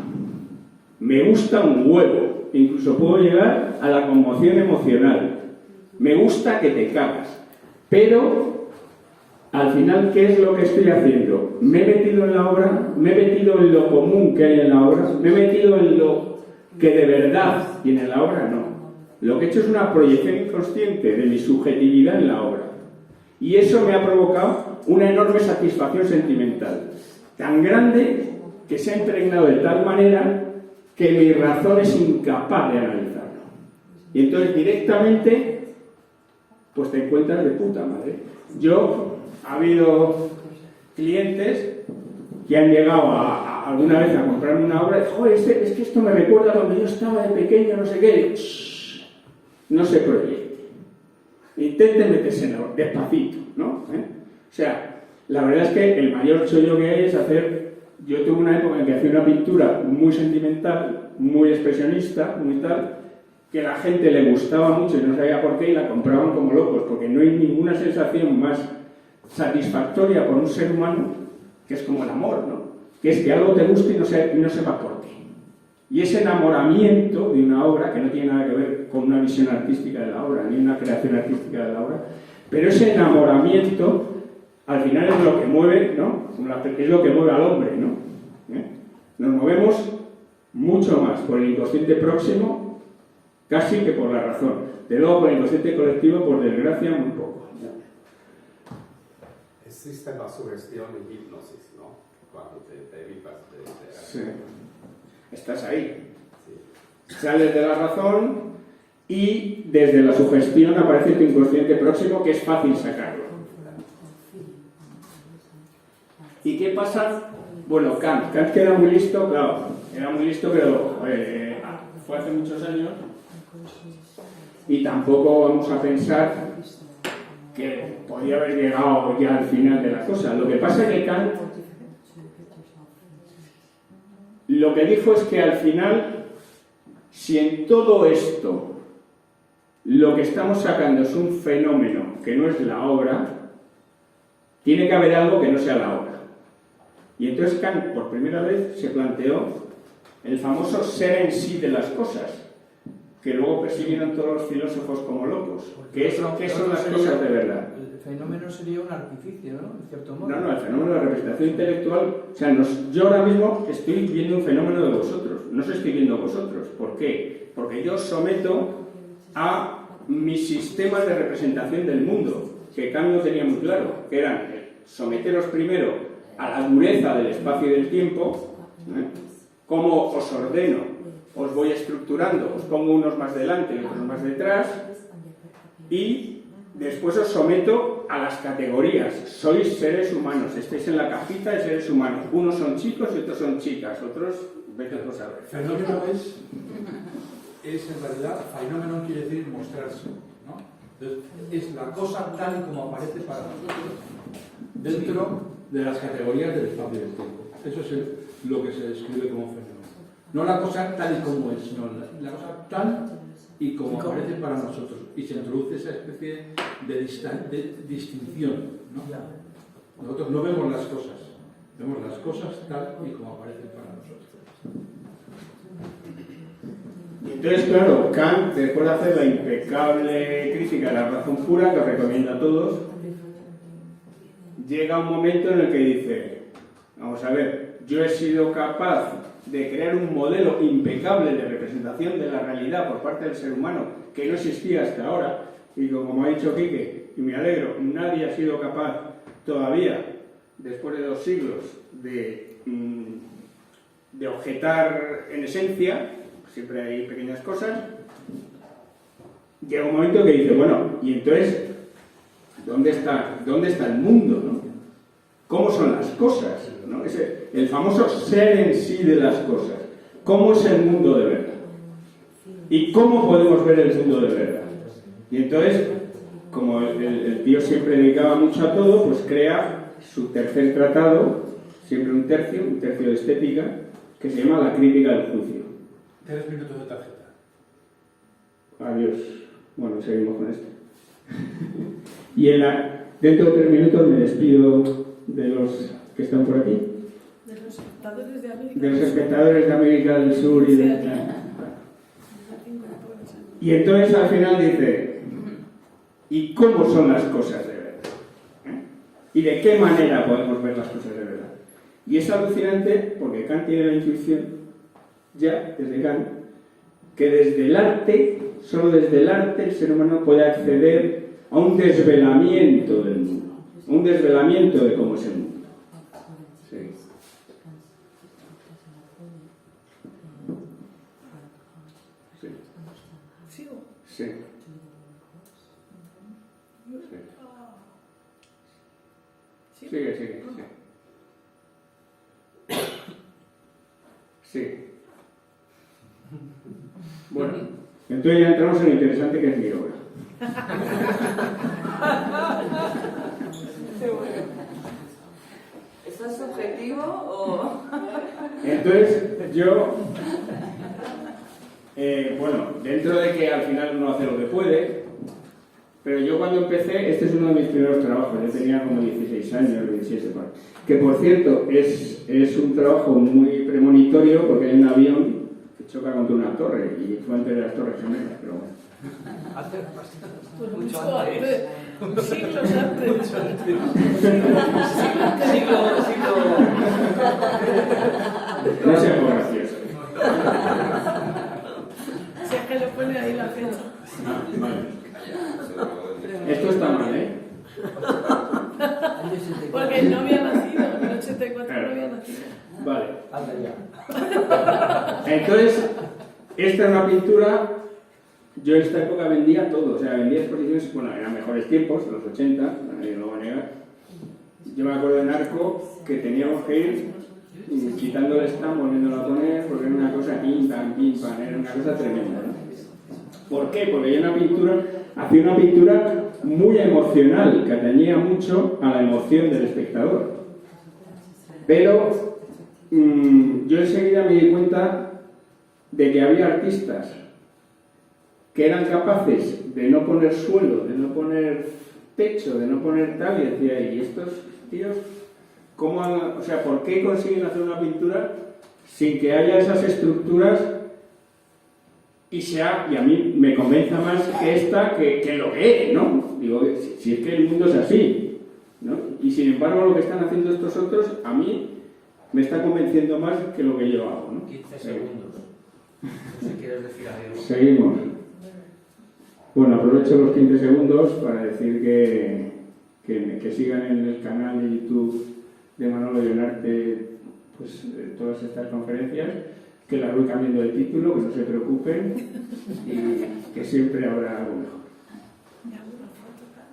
un huevo, incluso puedo llegar a la conmoción emocional. Me gusta que te cagas, pero al final, ¿qué es lo que estoy haciendo? Me he metido en la obra, me he metido en lo común que hay en la obra, me he metido en lo que de verdad tiene la obra, no. Lo que he hecho es una proyección inconsciente de mi subjetividad en la obra. Y eso me ha provocado una enorme satisfacción sentimental, tan grande que se ha impregnado de tal manera que mi razón es incapaz de analizarlo. Y entonces directamente pues te encuentras de puta madre. Ha habido clientes que han llegado alguna vez a comprarme una obra y dicen, joder, es que esto me recuerda a cuando yo estaba de pequeño, no sé qué. Y digo, no se proyecte. Intente meterse en la obra, despacito, ¿no? O sea, la verdad es que el mayor chollo que hay es hacer... Yo tuve una época en que hacía una pintura muy sentimental, muy expresionista, muy tal, que a la gente le gustaba mucho y no sabía por qué y la compraban como locos, porque no hay ninguna sensación más satisfactoria por un ser humano que es como el amor, ¿no? Que es que algo te guste y no sepa por qué. Y ese enamoramiento de una obra, que no tiene nada que ver con una visión artística de la obra, ni una creación artística de la obra, pero ese enamoramiento al final es lo que mueve, ¿no? Es lo que mueve al hombre, ¿no? Nos movemos mucho más por el inconsciente próximo casi que por la razón. De luego, por el inconsciente colectivo, por desgracia, muy poco. Existe la sugestión y hipnosis, ¿no? Cuando te evitas de... Sí. Estás ahí. Sí. Sales de la razón y desde la sugestión aparece tu inconsciente próximo, que es fácil sacarlo. ¿Y qué pasa? Bueno, Kant que era muy listo, claro, era muy listo, pero fue hace muchos años y tampoco vamos a pensar que podía haber llegado ya al final de la cosa. Lo que pasa es que Kant lo que dijo es que al final, si en todo esto lo que estamos sacando es un fenómeno que no es la obra, tiene que haber algo que no sea la obra. Y entonces Kant, por primera vez, se planteó el famoso ser en sí de las cosas, que luego persiguieron todos los filósofos como locos. ¿Qué son las cosas de verdad? El fenómeno sería un artificio, ¿no? En cierto modo. No, el fenómeno de la representación intelectual, o sea, yo ahora mismo estoy viendo un fenómeno de vosotros, no os estoy viendo vosotros. ¿Por qué? Porque yo os someto a mis sistemas de representación del mundo, que Kant no tenía muy claro, que eran someteros primero a la dureza del espacio y del tiempo, cómo os ordeno, os voy estructurando, os pongo unos más delante y otros más detrás, y después os someto a las categorías. Sois seres humanos, estáis en la cajita de seres humanos. Unos son chicos y otros son chicas, otros, vete a saber. Fenómeno es en realidad, fenómeno quiere decir mostrarse, ¿no? Entonces, es la cosa tal y como aparece para nosotros, dentro de las categorías del espacio y del tiempo. Eso es lo que se describe como fenómeno. No la cosa tal y como es, sino la cosa tal y como aparece para nosotros. Y se introduce esa especie de distinción, ¿no? Nosotros no vemos las cosas tal y como aparecen para nosotros. Entonces, claro, Kant, después de hacer la impecable crítica de la razón pura, que os recomiendo a todos, llega un momento en el que dice, vamos a ver, yo he sido capaz de crear un modelo impecable de representación de la realidad por parte del ser humano que no existía hasta ahora, y como ha dicho Quique, y me alegro, nadie ha sido capaz todavía, después de 2 siglos, de objetar en esencia. Siempre hay pequeñas cosas. Llega un momento que dice, bueno, y entonces, ¿dónde está el mundo, no? ¿Cómo son las cosas, ¿no? El famoso ser en sí de las cosas. ¿Cómo es el mundo de verdad? ¿Y cómo podemos ver el mundo de verdad? Y entonces, como el tío siempre dedicaba mucho a todo, pues crea su tercer tratado, siempre un tercio de estética, que se llama La crítica del juicio. 3 minutos de tarjeta. Adiós. Bueno, seguimos con esto. Y dentro de 3 minutos me despido de los que están por aquí. De los espectadores de América De los espectadores de América del Sur y de... Y entonces al final dice, ¿y cómo son las cosas de verdad? ¿Y de qué manera podemos ver las cosas de verdad? Y es alucinante porque Kant tiene la intuición, ya desde Kant, que desde el arte, solo desde el arte, el ser humano puede acceder a un desvelamiento del mundo, un desvelamiento de cómo es el mundo. Sí. Sí. ¿Sigo? Sí. ¿Sí? Sigue. Sí. Bueno, entonces ya entramos en lo interesante que es mi obra. ¿Eso es subjetivo o...? Entonces yo, bueno, dentro de que al final uno hace lo que puede, pero yo cuando empecé, este es uno de mis primeros trabajos, yo tenía como 16 años, 17, que por cierto es un trabajo muy premonitorio porque hay un avión que choca contra una torre y fue entre las Torres Gemelas, pero bueno. Pues Mucho antes. Siglos antes. No sea muy gracioso. Si es que le pone ahí la fecha. Vale. Esto está mal, ¿eh? Porque no había nacido, en el 84 no había nacido. Vale. Anda ya. Entonces, esta es una pintura. Yo en esta época vendía todo, o sea, vendía exposiciones, bueno, eran mejores tiempos, los 80, nadie lo va a negar. Yo me acuerdo en Arco que teníamos que ir quitando el stand, volviéndolo a poner, porque era una cosa pim pam, era una cosa tremenda, ¿no? ¿Por qué? Porque yo hacía una pintura muy emocional, que atañía mucho a la emoción del espectador. Pero yo enseguida me di cuenta de que había artistas que eran capaces de no poner suelo, de no poner techo, de no poner tal, y decía, ¿y estos tíos cómo o sea, por qué consiguen hacer una pintura sin que haya esas estructuras y a mí me convenza más que esta que lo que es, ¿no? Digo, si es que el mundo es así, ¿no? Y sin embargo lo que están haciendo estos otros a mí me está convenciendo más que lo que yo hago, ¿no? 15 segundos. Si quieres decir algo. Seguimos. Bueno, aprovecho los 15 segundos para decir que sigan en el canal de YouTube de Manolo Ionarte pues, todas estas conferencias, que las voy cambiando de título, que no se preocupen y que siempre habrá algo mejor.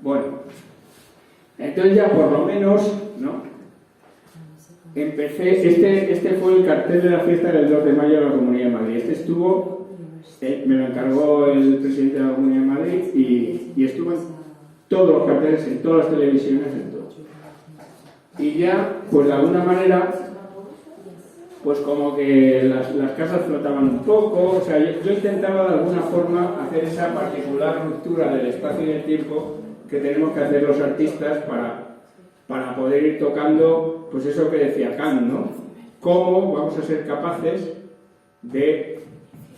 Bueno, entonces ya por lo menos, ¿no? Empecé, este fue el cartel de la fiesta del 2 de mayo de la Comunidad de Madrid. Este estuvo, me lo encargó el presidente de la Comunidad de Madrid y estuvo en todos los carteles, en todas las televisiones, en todo. Y ya, pues de alguna manera, pues como que las casas flotaban un poco, o sea, yo intentaba de alguna forma hacer esa particular ruptura del espacio y del tiempo que tenemos que hacer los artistas para poder ir tocando, pues eso que decía Kant, ¿no? Cómo vamos a ser capaces de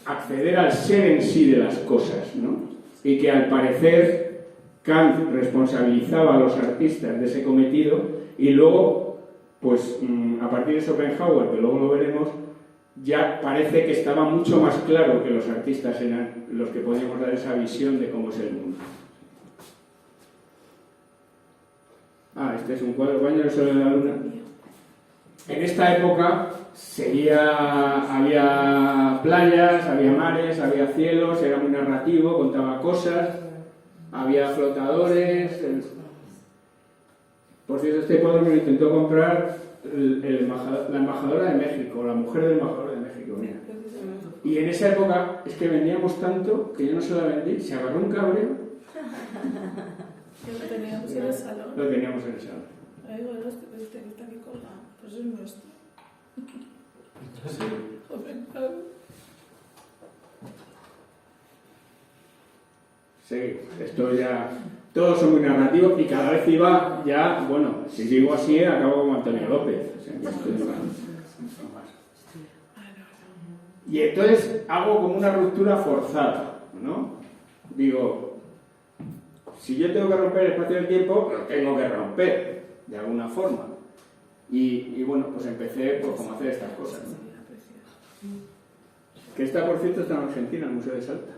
acceder al ser en sí de las cosas, ¿no? Y que al parecer Kant responsabilizaba a los artistas de ese cometido y luego, pues a partir de Schopenhauer, que luego lo veremos, ya parece que estaba mucho más claro que los artistas eran los que podíamos dar esa visión de cómo es el mundo. Este es un cuadro, Baño del Sol de la Luna. En esta época había playas, había mares, había cielos, era muy narrativo, contaba cosas, había flotadores. Por cierto, este cuadro me lo intentó comprar la embajadora de México, la mujer del embajador de México. Mira. Y en esa época es que vendíamos tanto que yo no se la vendí, se agarró un cabreo. Lo teníamos en el salón. Lo teníamos en el salón. Ahí, bueno, este que está aquí colgado. Pues es nuestro. Sí, esto ya... Todos son muy narrativos y cada vez iba ya... Bueno, si digo así, acabo como Antonio López. O sea, que estoy más. Y entonces hago como una ruptura forzada, ¿no? Digo... Si yo tengo que romper el espacio del tiempo, lo tengo que romper, de alguna forma. Y bueno, pues empecé por cómo hacer estas cosas, ¿no? Que esta, por cierto, está en Argentina, en el Museo de Salta.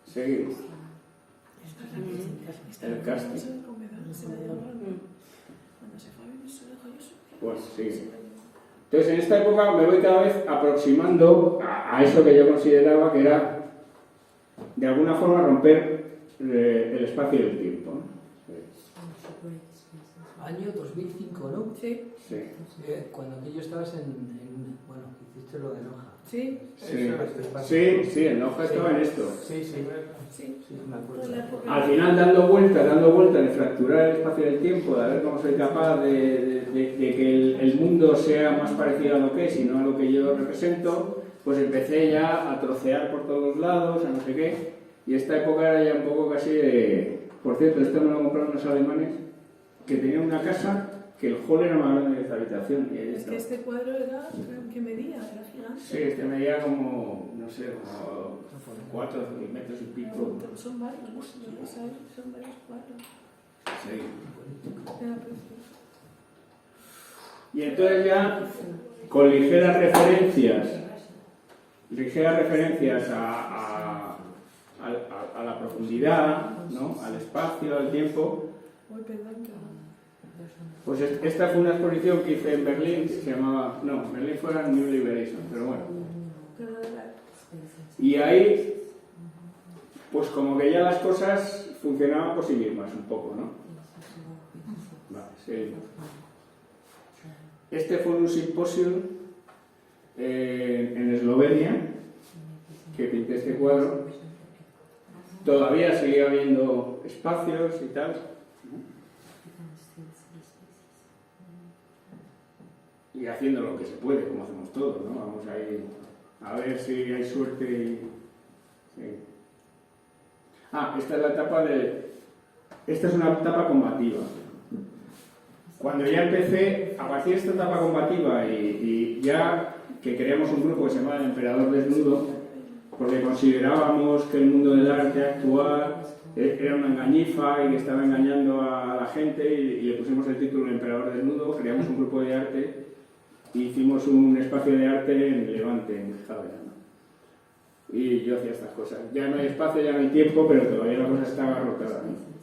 Seguimos. El casting. Pues sí. Entonces, en esta época me voy cada vez aproximando a eso que yo consideraba que era de alguna forma romper el espacio y el tiempo, ¿no? Año 2005, ¿no? Sí. Sí. Cuando aquello estabas bueno, hiciste lo de Noja. Sí. Sí, en Noja estaba en esto. Sí, me acuerdo. Al final dando vueltas de fracturar el espacio y el tiempo, de ver cómo soy capaz de que el mundo sea más parecido a lo que es y no a lo que yo represento, pues empecé ya a trocear por todos lados, a no sé qué, y esta época era ya un poco casi de... Por cierto, esto me lo compraron unos alemanes que tenían una casa que el hall era más grande que esta habitación. Y Es que este cuadro era... ¿Qué medía? Era gigante. Sí, este medía como, no sé, como 4 metros y pico. Son varios, ¿no? Son varios cuadros. Sí. Era precioso. Y entonces ya, con ligeras referencias a la profundidad, ¿no? Al espacio, al tiempo. Pues esta fue una exposición que hice en Berlín, que se llamaba... No, Berlín fue la New Liberation, pero bueno. Y ahí, pues como que ya las cosas funcionaban por sí mismas un poco, ¿no? Vale, sí. Este fue un simposio en Eslovenia, que pinté este cuadro. todavía seguía habiendo espacios y tal. Y haciendo lo que se puede, como hacemos todos, ¿no? Vamos a ir a ver si hay suerte y... Sí. Esta es la etapa de... Esta es una etapa combativa. Cuando ya empecé, a partir de esta etapa combativa y ya que creamos un grupo que se llamaba El Emperador Desnudo, porque considerábamos que el mundo del arte actual era una engañifa y que estaba engañando a la gente y le pusimos el título El Emperador Desnudo, creamos un grupo de arte e hicimos un espacio de arte en Levante, en Javea, ¿no? Y yo hacía estas cosas. Ya no hay espacio, ya no hay tiempo, pero todavía la cosa estaba abarrotada, ¿no?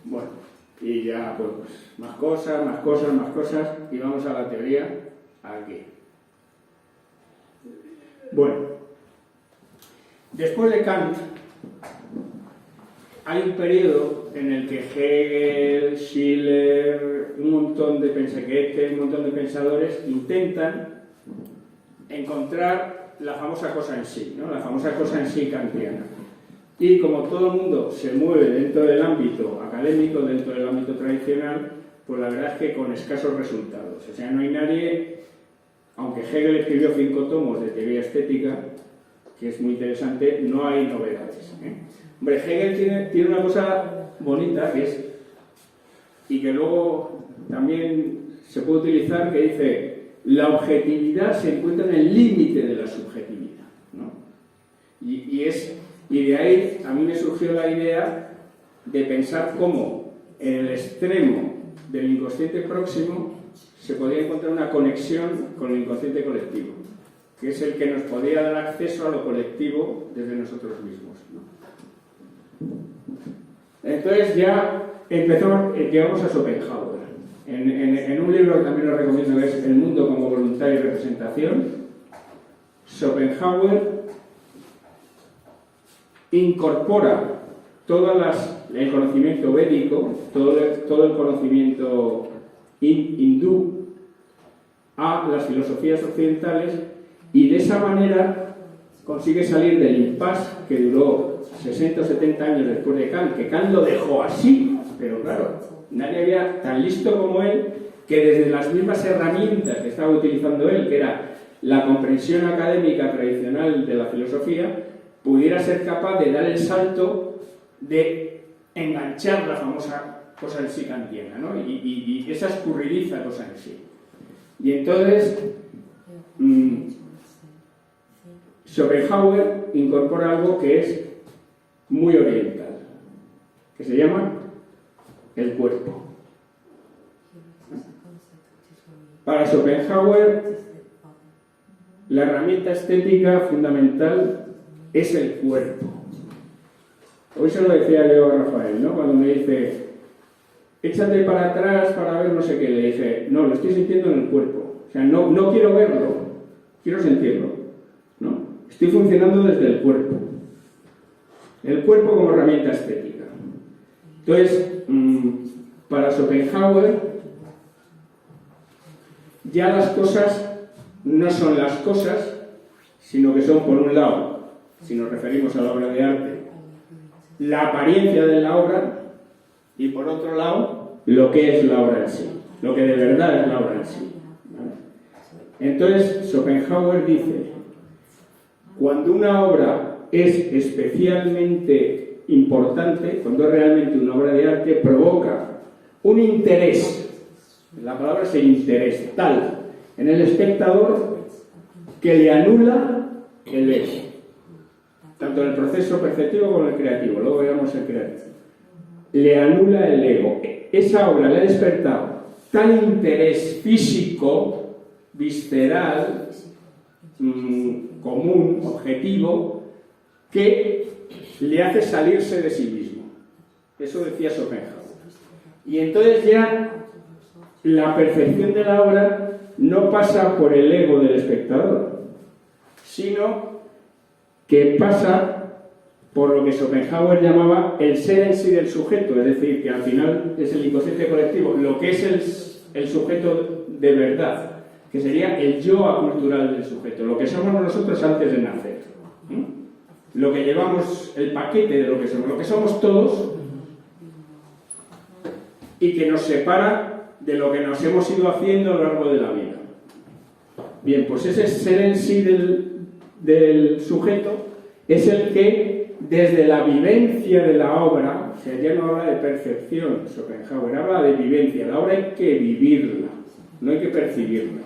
Bueno, y ya pues más cosas, y vamos a la teoría aquí. Bueno, después de Kant hay un periodo en el que Hegel, Schiller, un montón de pensadores intentan encontrar la famosa cosa en sí, ¿no? La famosa cosa en sí kantiana. Y como todo el mundo se mueve dentro del ámbito académico, dentro del ámbito tradicional, pues la verdad es que con escasos resultados. O sea, no hay nadie, aunque Hegel escribió 5 tomos de teoría estética, que es muy interesante, no hay novedades, ¿eh? Hombre, Hegel tiene una cosa bonita que es, y que luego también se puede utilizar, que dice, la objetividad se encuentra en el límite de la subjetividad, ¿no? Y de ahí a mí me surgió la idea de pensar cómo en el extremo del inconsciente próximo se podía encontrar una conexión con el inconsciente colectivo, que es el que nos podía dar acceso a lo colectivo desde nosotros mismos, ¿no? Entonces ya llegamos a Schopenhauer. En un libro que también os recomiendo, que es El mundo como voluntad y representación, Schopenhauer incorpora el conocimiento védico, todo el conocimiento hindú a las filosofías occidentales, y de esa manera consigue salir del impasse que duró 60 o 70 años después de Kant, que Kant lo dejó así, pero claro, nadie había tan listo como él, que desde las mismas herramientas que estaba utilizando él, que era la comprensión académica tradicional de la filosofía, pudiera ser capaz de dar el salto de enganchar la famosa cosa en sí kantiana, ¿no? Y esa escurridiza cosa en sí. Y entonces Schopenhauer incorpora algo que es muy oriental, que se llama el cuerpo. Para Schopenhauer, la herramienta estética fundamental es el cuerpo. Hoy se lo decía yo a Rafael, ¿no? Cuando me dice, échate para atrás para ver no sé qué, le dije, no, lo estoy sintiendo en el cuerpo. O sea, no quiero verlo, quiero sentirlo, ¿no? Estoy funcionando desde el cuerpo. El cuerpo como herramienta estética. Entonces, para Schopenhauer, ya las cosas no son las cosas, sino que son, por un lado, si nos referimos a la obra de arte, la apariencia de la obra, y por otro lado, lo que es la obra en sí, lo que de verdad es la obra en sí, ¿vale? Entonces, Schopenhauer dice, cuando una obra es especialmente importante, cuando es realmente una obra de arte, provoca un interés, la palabra es el interés, tal, en el espectador, que le anula el ego, tanto en el proceso perceptivo como en el creativo. Luego veamos el creativo. Le anula el ego. Esa obra le ha despertado tal interés físico, visceral, común, objetivo, que le hace salirse de sí mismo. Eso decía Schopenhauer. Y entonces ya la percepción de la obra no pasa por el ego del espectador, sino que pasa por lo que Schopenhauer llamaba el ser en sí del sujeto, es decir, que al final es el inconsciente colectivo, lo que es el sujeto de verdad, que sería el yo acultural del sujeto, lo que somos nosotros antes de nacer. Lo que llevamos, el paquete de lo que somos todos, y que nos separa de lo que nos hemos ido haciendo a lo largo de la vida. Bien, pues ese ser en sí del sujeto es el que, desde la vivencia de la obra, o sea, ya no habla de percepción, Schopenhauer habla de vivencia, la obra hay que vivirla, no hay que percibirla.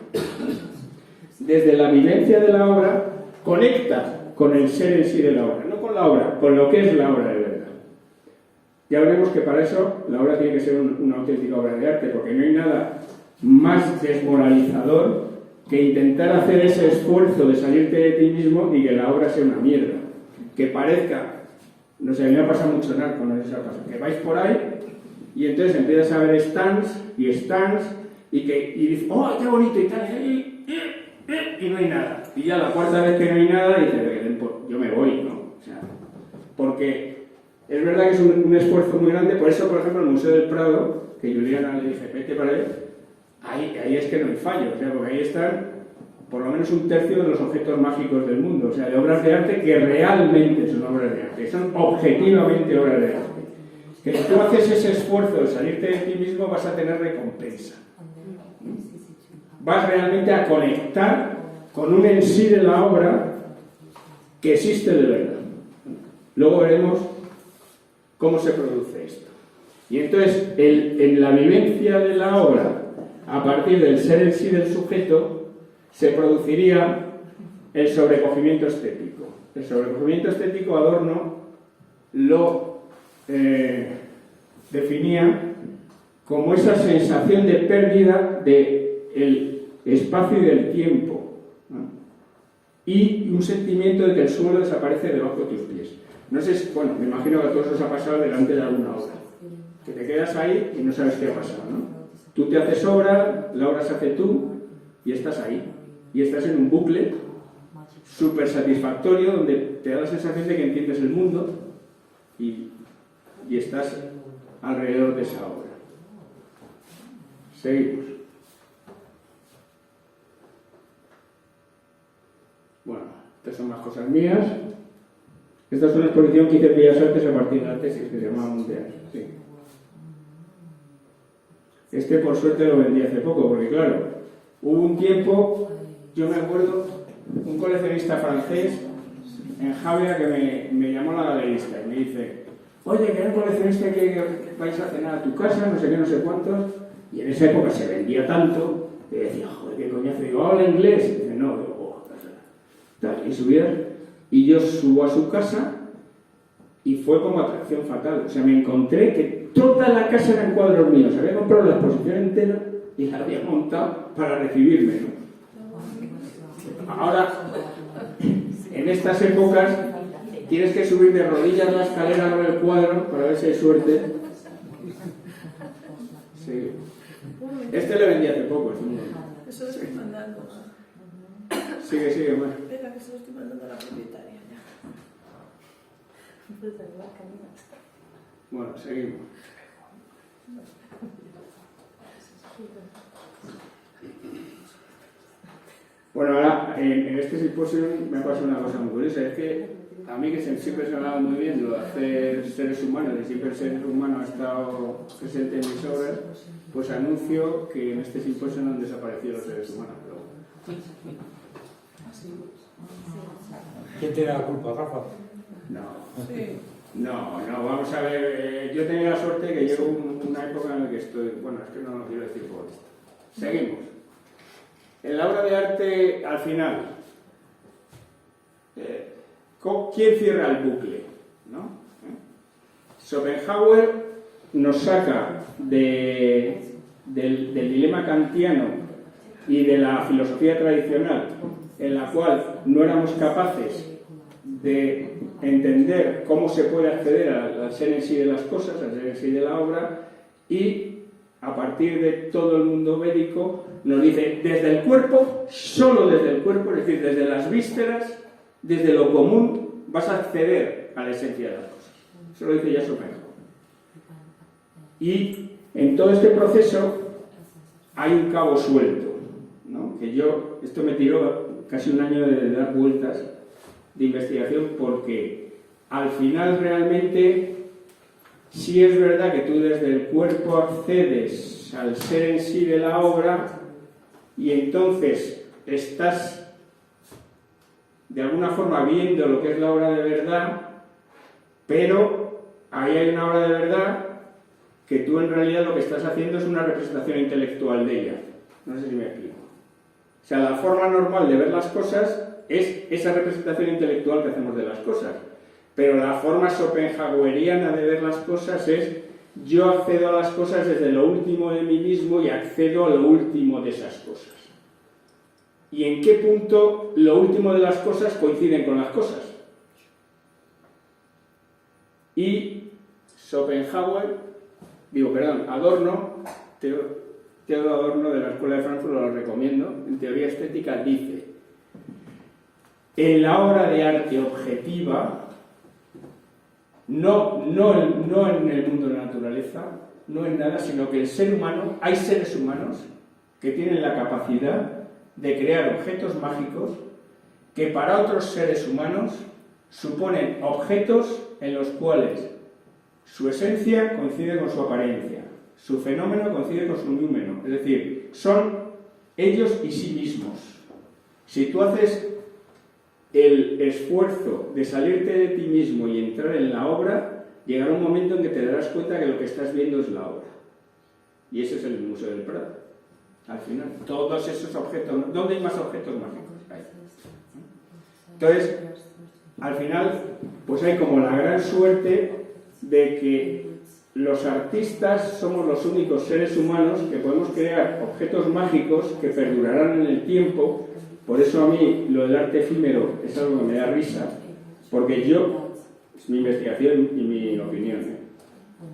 Desde la vivencia de la obra, conecta con el ser en sí de la obra, no con la obra, con lo que es la obra de verdad. Ya veremos que para eso la obra tiene que ser una auténtica obra de arte, porque no hay nada más desmoralizador que intentar hacer ese esfuerzo de salirte de ti mismo y que la obra sea una mierda. Que parezca, no sé, a mí me ha pasado mucho en arte, no sé si os ha pasado, que vais por ahí y entonces empiezas a ver stands y dices, ¡oh, qué bonito! Y tal, y no hay nada. Y ya la cuarta vez que no hay nada, dices, yo me voy, ¿no? O sea, porque es verdad que es un esfuerzo muy grande. Por eso, por ejemplo, el Museo del Prado, que Juliana le dije, vete para ahí, ahí es que no hay fallo, o sea, porque ahí están por lo menos un tercio de los objetos mágicos del mundo, o sea, de obras de arte que realmente son obras de arte, son objetivamente obras de arte. Que si tú haces ese esfuerzo de salirte de ti mismo, vas a tener recompensa. Vas realmente a conectar con un en sí de la obra que existe de verdad. Luego veremos cómo se produce esto. Y entonces, en la vivencia de la obra, a partir del ser en sí del sujeto, se produciría el sobrecogimiento estético. El sobrecogimiento estético, Adorno lo definía como esa sensación de pérdida del espacio y del tiempo, ¿no? Y un sentimiento de que el suelo desaparece debajo de tus pies. No sé si, bueno, me imagino que a todos os ha pasado delante de alguna obra, que te quedas ahí y no sabes qué ha pasado, ¿no? Tú te haces obra, la obra se hace tú y estás ahí. Y estás en un bucle súper satisfactorio donde te da la sensación de que entiendes el mundo y estás alrededor de esa obra. Seguimos. Bueno, estas son más cosas mías. Esta es una exposición que hice en Bellas Artes a partir de la tesis, que se llamaba Mundial. Sí. Este, por suerte, lo vendí hace poco, porque claro, hubo un tiempo, yo me acuerdo, un coleccionista francés en Javia que me llamó la galerista y me dice, oye, que hay un coleccionista que vais a cenar a tu casa, no sé qué, no sé cuántos, y en esa época se vendía tanto, que decía, joder, qué coñazo, digo, ¿habla inglés? Y dice, no, digo, tal, y subía, y yo subo a su casa y fue como atracción fatal. O sea, me encontré que toda la casa eran cuadros míos. Había comprado la exposición entera y la había montado para recibirme, ¿no? Ahora, en estas épocas, tienes que subir de rodillas la escalera con el cuadro para ver si hay suerte. Sí. Este le vendí hace poco. Eso lo estoy mandando. Sigue, más. Espera, que se lo estoy mandando a la propietaria. Bueno, seguimos. Bueno, ahora, en este simposio me ha pasado una cosa muy curiosa. Es que a mí, que siempre se me ha dado muy bien lo de hacer seres humanos, y siempre el ser humano ha estado presente en mis obras, pues anuncio que en este simposio no han desaparecido los seres humanos. Pero... ¿Quién tiene la culpa, Rafa? No. Sí. No, vamos a ver, yo tenía la suerte que llevo una época en la que estoy, bueno, es que no lo quiero decir por esto. Seguimos. En la obra de arte, al final, ¿quién cierra el bucle? ¿No? Schopenhauer nos saca del dilema kantiano y de la filosofía tradicional, en la cual no éramos capaces de entender cómo se puede acceder al ser en sí de las cosas, al ser en sí de la obra, y a partir de todo el mundo védico nos dice, desde el cuerpo, solo desde el cuerpo, es decir, desde las vísceras, desde lo común, vas a acceder a la esencia de las cosas. Eso lo dice ya Schopenhauer. Y en todo este proceso hay un cabo suelto, ¿no? Que esto me tiró casi un año de dar vueltas de investigación, porque al final realmente sí es verdad que tú desde el cuerpo accedes al ser en sí de la obra y entonces estás de alguna forma viendo lo que es la obra de verdad, pero ahí hay una obra de verdad que tú en realidad lo que estás haciendo es una representación intelectual de ella. No sé si me explico. O sea, la forma normal de ver las cosas es esa representación intelectual que hacemos de las cosas. Pero la forma schopenhaueriana de ver las cosas es yo accedo a las cosas desde lo último de mí mismo y accedo a lo último de esas cosas. ¿Y en qué punto lo último de las cosas coinciden con las cosas? Y Adorno, Theodor Adorno de la Escuela de Frankfurt, lo recomiendo, en teoría estética, dice: en la obra de arte objetiva, no en el mundo de la naturaleza, no en nada, sino que el ser humano, hay seres humanos que tienen la capacidad de crear objetos mágicos que para otros seres humanos suponen objetos en los cuales su esencia coincide con su apariencia, su fenómeno coincide con su número, es decir, son ellos y sí mismos. Si tú haces el esfuerzo de salirte de ti mismo y entrar en la obra, llegará un momento en que te darás cuenta que lo que estás viendo es la obra. Y ese es el Museo del Prado. Al final, todos esos objetos, ¿dónde hay más objetos mágicos? Ahí. Entonces, al final, pues hay como la gran suerte de que los artistas somos los únicos seres humanos que podemos crear objetos mágicos que perdurarán en el tiempo. Por eso a mí lo del arte efímero es algo que me da risa, porque es mi investigación y mi opinión.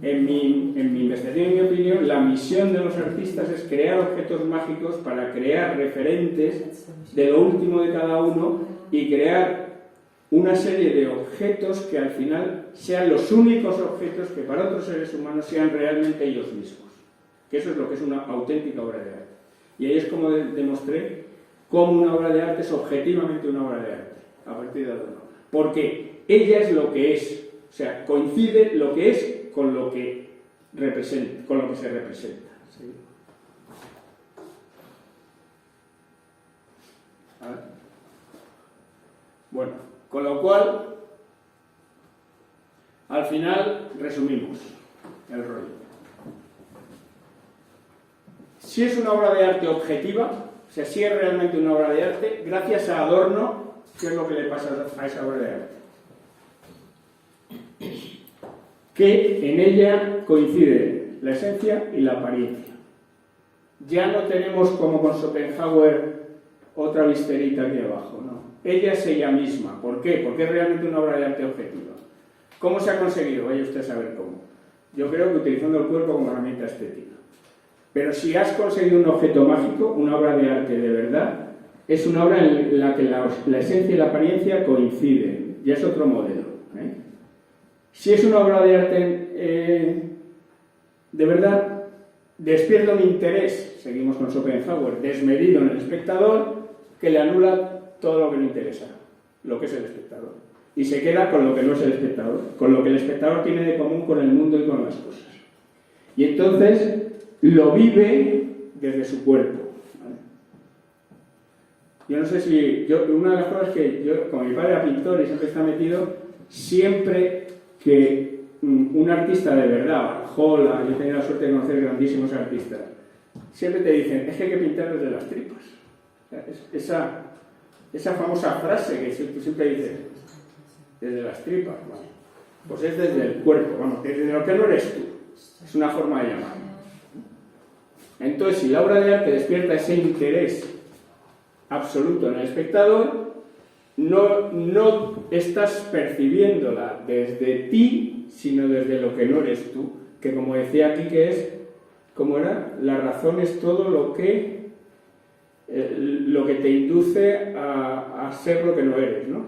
En mi investigación y mi opinión, la misión de los artistas es crear objetos mágicos para crear referentes de lo último de cada uno y crear una serie de objetos que al final sean los únicos objetos que para otros seres humanos sean realmente ellos mismos. Que eso es lo que es una auténtica obra de arte. Y ahí es como demostré cómo una obra de arte es objetivamente una obra de arte, a partir de Adorno. Porque ella es lo que es, o sea, coincide lo que es con lo que representa, con lo que se representa. ¿Sí? A ver. Bueno, con lo cual, al final resumimos el rollo. Si es una obra de arte objetiva, o sea, si es realmente una obra de arte, gracias a Adorno, ¿qué es lo que le pasa a esa obra de arte? Que en ella coinciden la esencia y la apariencia. Ya no tenemos como con Schopenhauer otra visterita aquí abajo, ¿no? Ella es ella misma. ¿Por qué? Porque es realmente una obra de arte objetiva. ¿Cómo se ha conseguido? Vaya usted a saber cómo. Yo creo que utilizando el cuerpo como herramienta estética. Pero si has conseguido un objeto mágico, una obra de arte de verdad, es una obra en la que la esencia y la apariencia coinciden. Ya es otro modelo. Si es una obra de arte de verdad, despierta un interés, seguimos con Schopenhauer, desmedido en el espectador, que le anula todo lo que le interesa, lo que es el espectador. Y se queda con lo que no es el espectador, con lo que el espectador tiene de común con el mundo y con las cosas. Y entonces lo vive desde su cuerpo. ¿Vale? Yo no sé si... una de las cosas que yo, como mi padre era pintor y siempre está metido, siempre que un artista de verdad, Jola, yo he tenido la suerte de conocer grandísimos artistas, siempre te dicen, es que hay que pintar desde las tripas. O sea, esa famosa frase que tú siempre dices, desde las tripas, ¿vale? Pues es desde el cuerpo, vamos, desde lo que no eres tú. Es una forma de llamar. Entonces, si la obra de arte despierta ese interés absoluto en el espectador, no estás percibiéndola desde ti, sino desde lo que no eres tú. Que como decía aquí, que es, ¿cómo era? La razón es todo lo que te induce a ser lo que no eres, ¿no?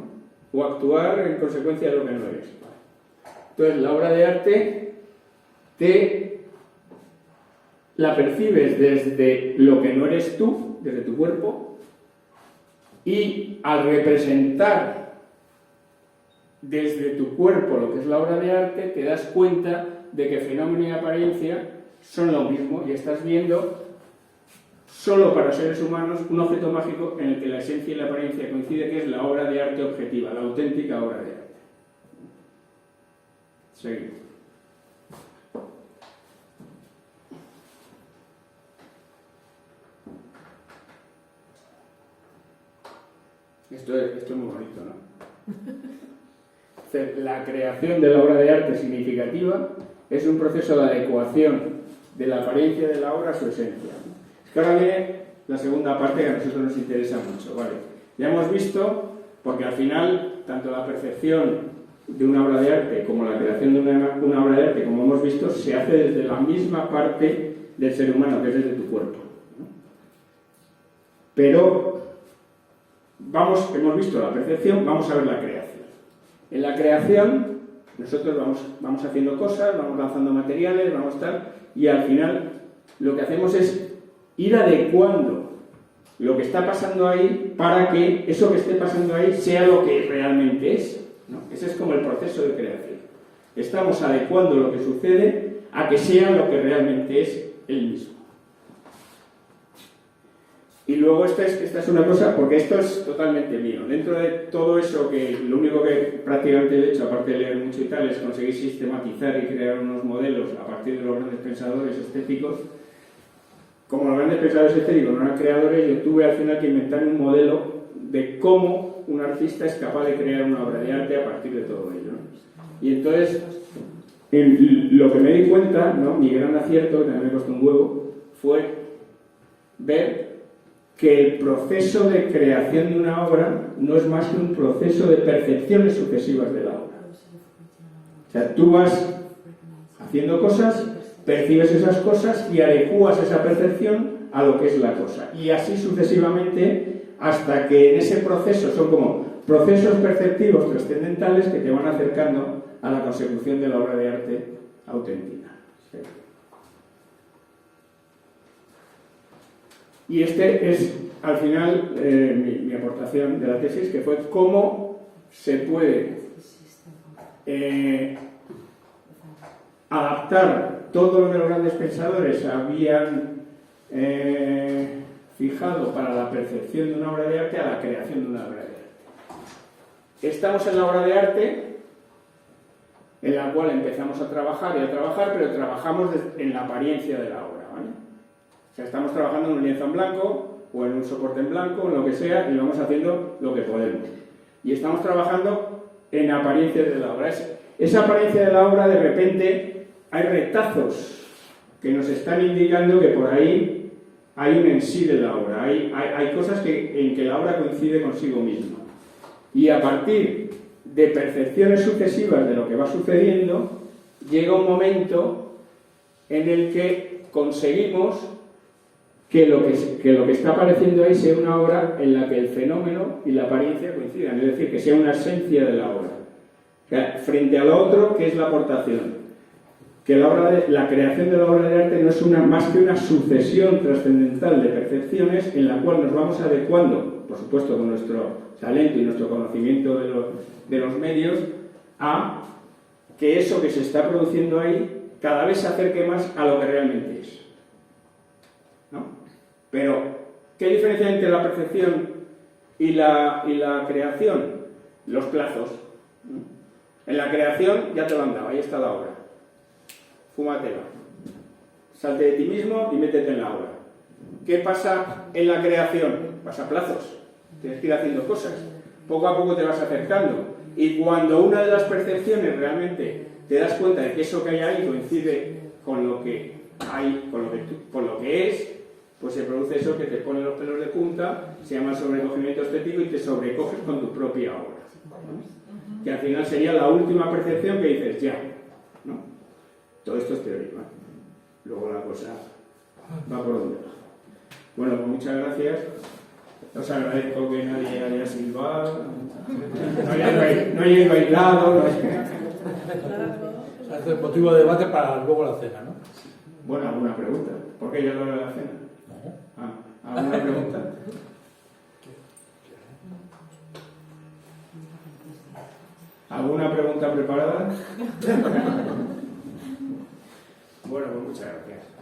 O actuar en consecuencia de lo que no eres. Entonces, la obra de arte la percibes desde lo que no eres tú, desde tu cuerpo, Y al representar desde tu cuerpo lo que es la obra de arte, te das cuenta de que fenómeno y apariencia son lo mismo y estás viendo, solo para seres humanos, un objeto mágico en el que la esencia y la apariencia coinciden, que es la obra de arte objetiva, la auténtica obra de arte. Seguimos. Esto es muy bonito, ¿no? La creación de la obra de arte significativa es un proceso de adecuación de la apariencia de la obra a su esencia. Es que ahora viene la segunda parte que a nosotros nos interesa mucho, ¿vale? Ya hemos visto, porque al final, tanto la percepción de una obra de arte como la creación de una obra de arte, como hemos visto, se hace desde la misma parte del ser humano, que es desde tu cuerpo, ¿no? Pero hemos visto la percepción, vamos a ver la creación. En la creación, nosotros vamos haciendo cosas, vamos lanzando materiales, vamos tal, y al final lo que hacemos es ir adecuando lo que está pasando ahí para que eso que esté pasando ahí sea lo que realmente es, ¿no? Ese es como el proceso de creación. Estamos adecuando lo que sucede a que sea lo que realmente es el mismo. Y luego esta es una cosa, porque esto es totalmente mío. Dentro de todo eso, que lo único que prácticamente he hecho, aparte de leer mucho y tal, es conseguir sistematizar y crear unos modelos a partir de los grandes pensadores estéticos. Como los grandes pensadores estéticos no eran creadores, yo tuve al final que inventar un modelo de cómo un artista es capaz de crear una obra de arte a partir de todo ello, ¿no? Y entonces, lo que me di cuenta, ¿no? Mi gran acierto, que también me costó un huevo, fue ver que el proceso de creación de una obra no es más que un proceso de percepciones sucesivas de la obra. O sea, tú vas haciendo cosas, percibes esas cosas y adecuas esa percepción a lo que es la cosa. Y así sucesivamente, hasta que en ese proceso son como procesos perceptivos trascendentales que te van acercando a la consecución de la obra de arte auténtica. ¿Sí? Y este es, al final, mi aportación de la tesis, que fue cómo se puede adaptar todo lo que los grandes pensadores habían fijado para la percepción de una obra de arte a la creación de una obra de arte. Estamos en la obra de arte, en la cual empezamos a trabajar, pero trabajamos en la apariencia de la obra, ¿vale? O sea, estamos trabajando en un lienzo en blanco o en un soporte en blanco, en lo que sea, y vamos haciendo lo que podemos. Y estamos trabajando en apariencia de la obra. Esa apariencia de la obra, de repente, hay retazos que nos están indicando que por ahí hay un en sí de la obra. Hay cosas en que la obra coincide consigo misma. Y a partir de percepciones sucesivas de lo que va sucediendo, llega un momento en el que conseguimos que lo que está apareciendo ahí sea una obra en la que el fenómeno y la apariencia coincidan, es decir, que sea una esencia de la obra. O sea, frente a lo otro, que es la aportación. Que la creación de la obra de arte no es más que una sucesión trascendental de percepciones en la cual nos vamos adecuando, por supuesto con nuestro talento y nuestro conocimiento de los medios, a que eso que se está produciendo ahí cada vez se acerque más a lo que realmente es. ¿No? Pero, ¿qué diferencia hay entre la percepción y la creación? Los plazos. En la creación ya te lo han dado, ahí está la obra. Fúmatela. Salte de ti mismo y métete en la obra. ¿Qué pasa en la creación? Pasa plazos. Tienes que ir haciendo cosas. Poco a poco te vas acercando. Y cuando una de las percepciones realmente te das cuenta de que eso que hay ahí coincide con lo que hay, con lo que es, pues se produce eso que te pone los pelos de punta, se llama sobrecogimiento estético y te sobrecoges con tu propia obra, ¿no? Que al final sería la última percepción que dices, ya, ¿no? Todo esto es teórico, ¿eh? Luego la cosa va por donde va. Bueno, pues muchas gracias. Os agradezco que nadie haya silbado, no hayáis bailado. Es el motivo de debate para luego la cena, ¿no? Bueno, alguna pregunta. ¿Por qué yo lo de la cena? ¿Alguna pregunta? ¿Alguna pregunta preparada? Bueno, pues muchas gracias.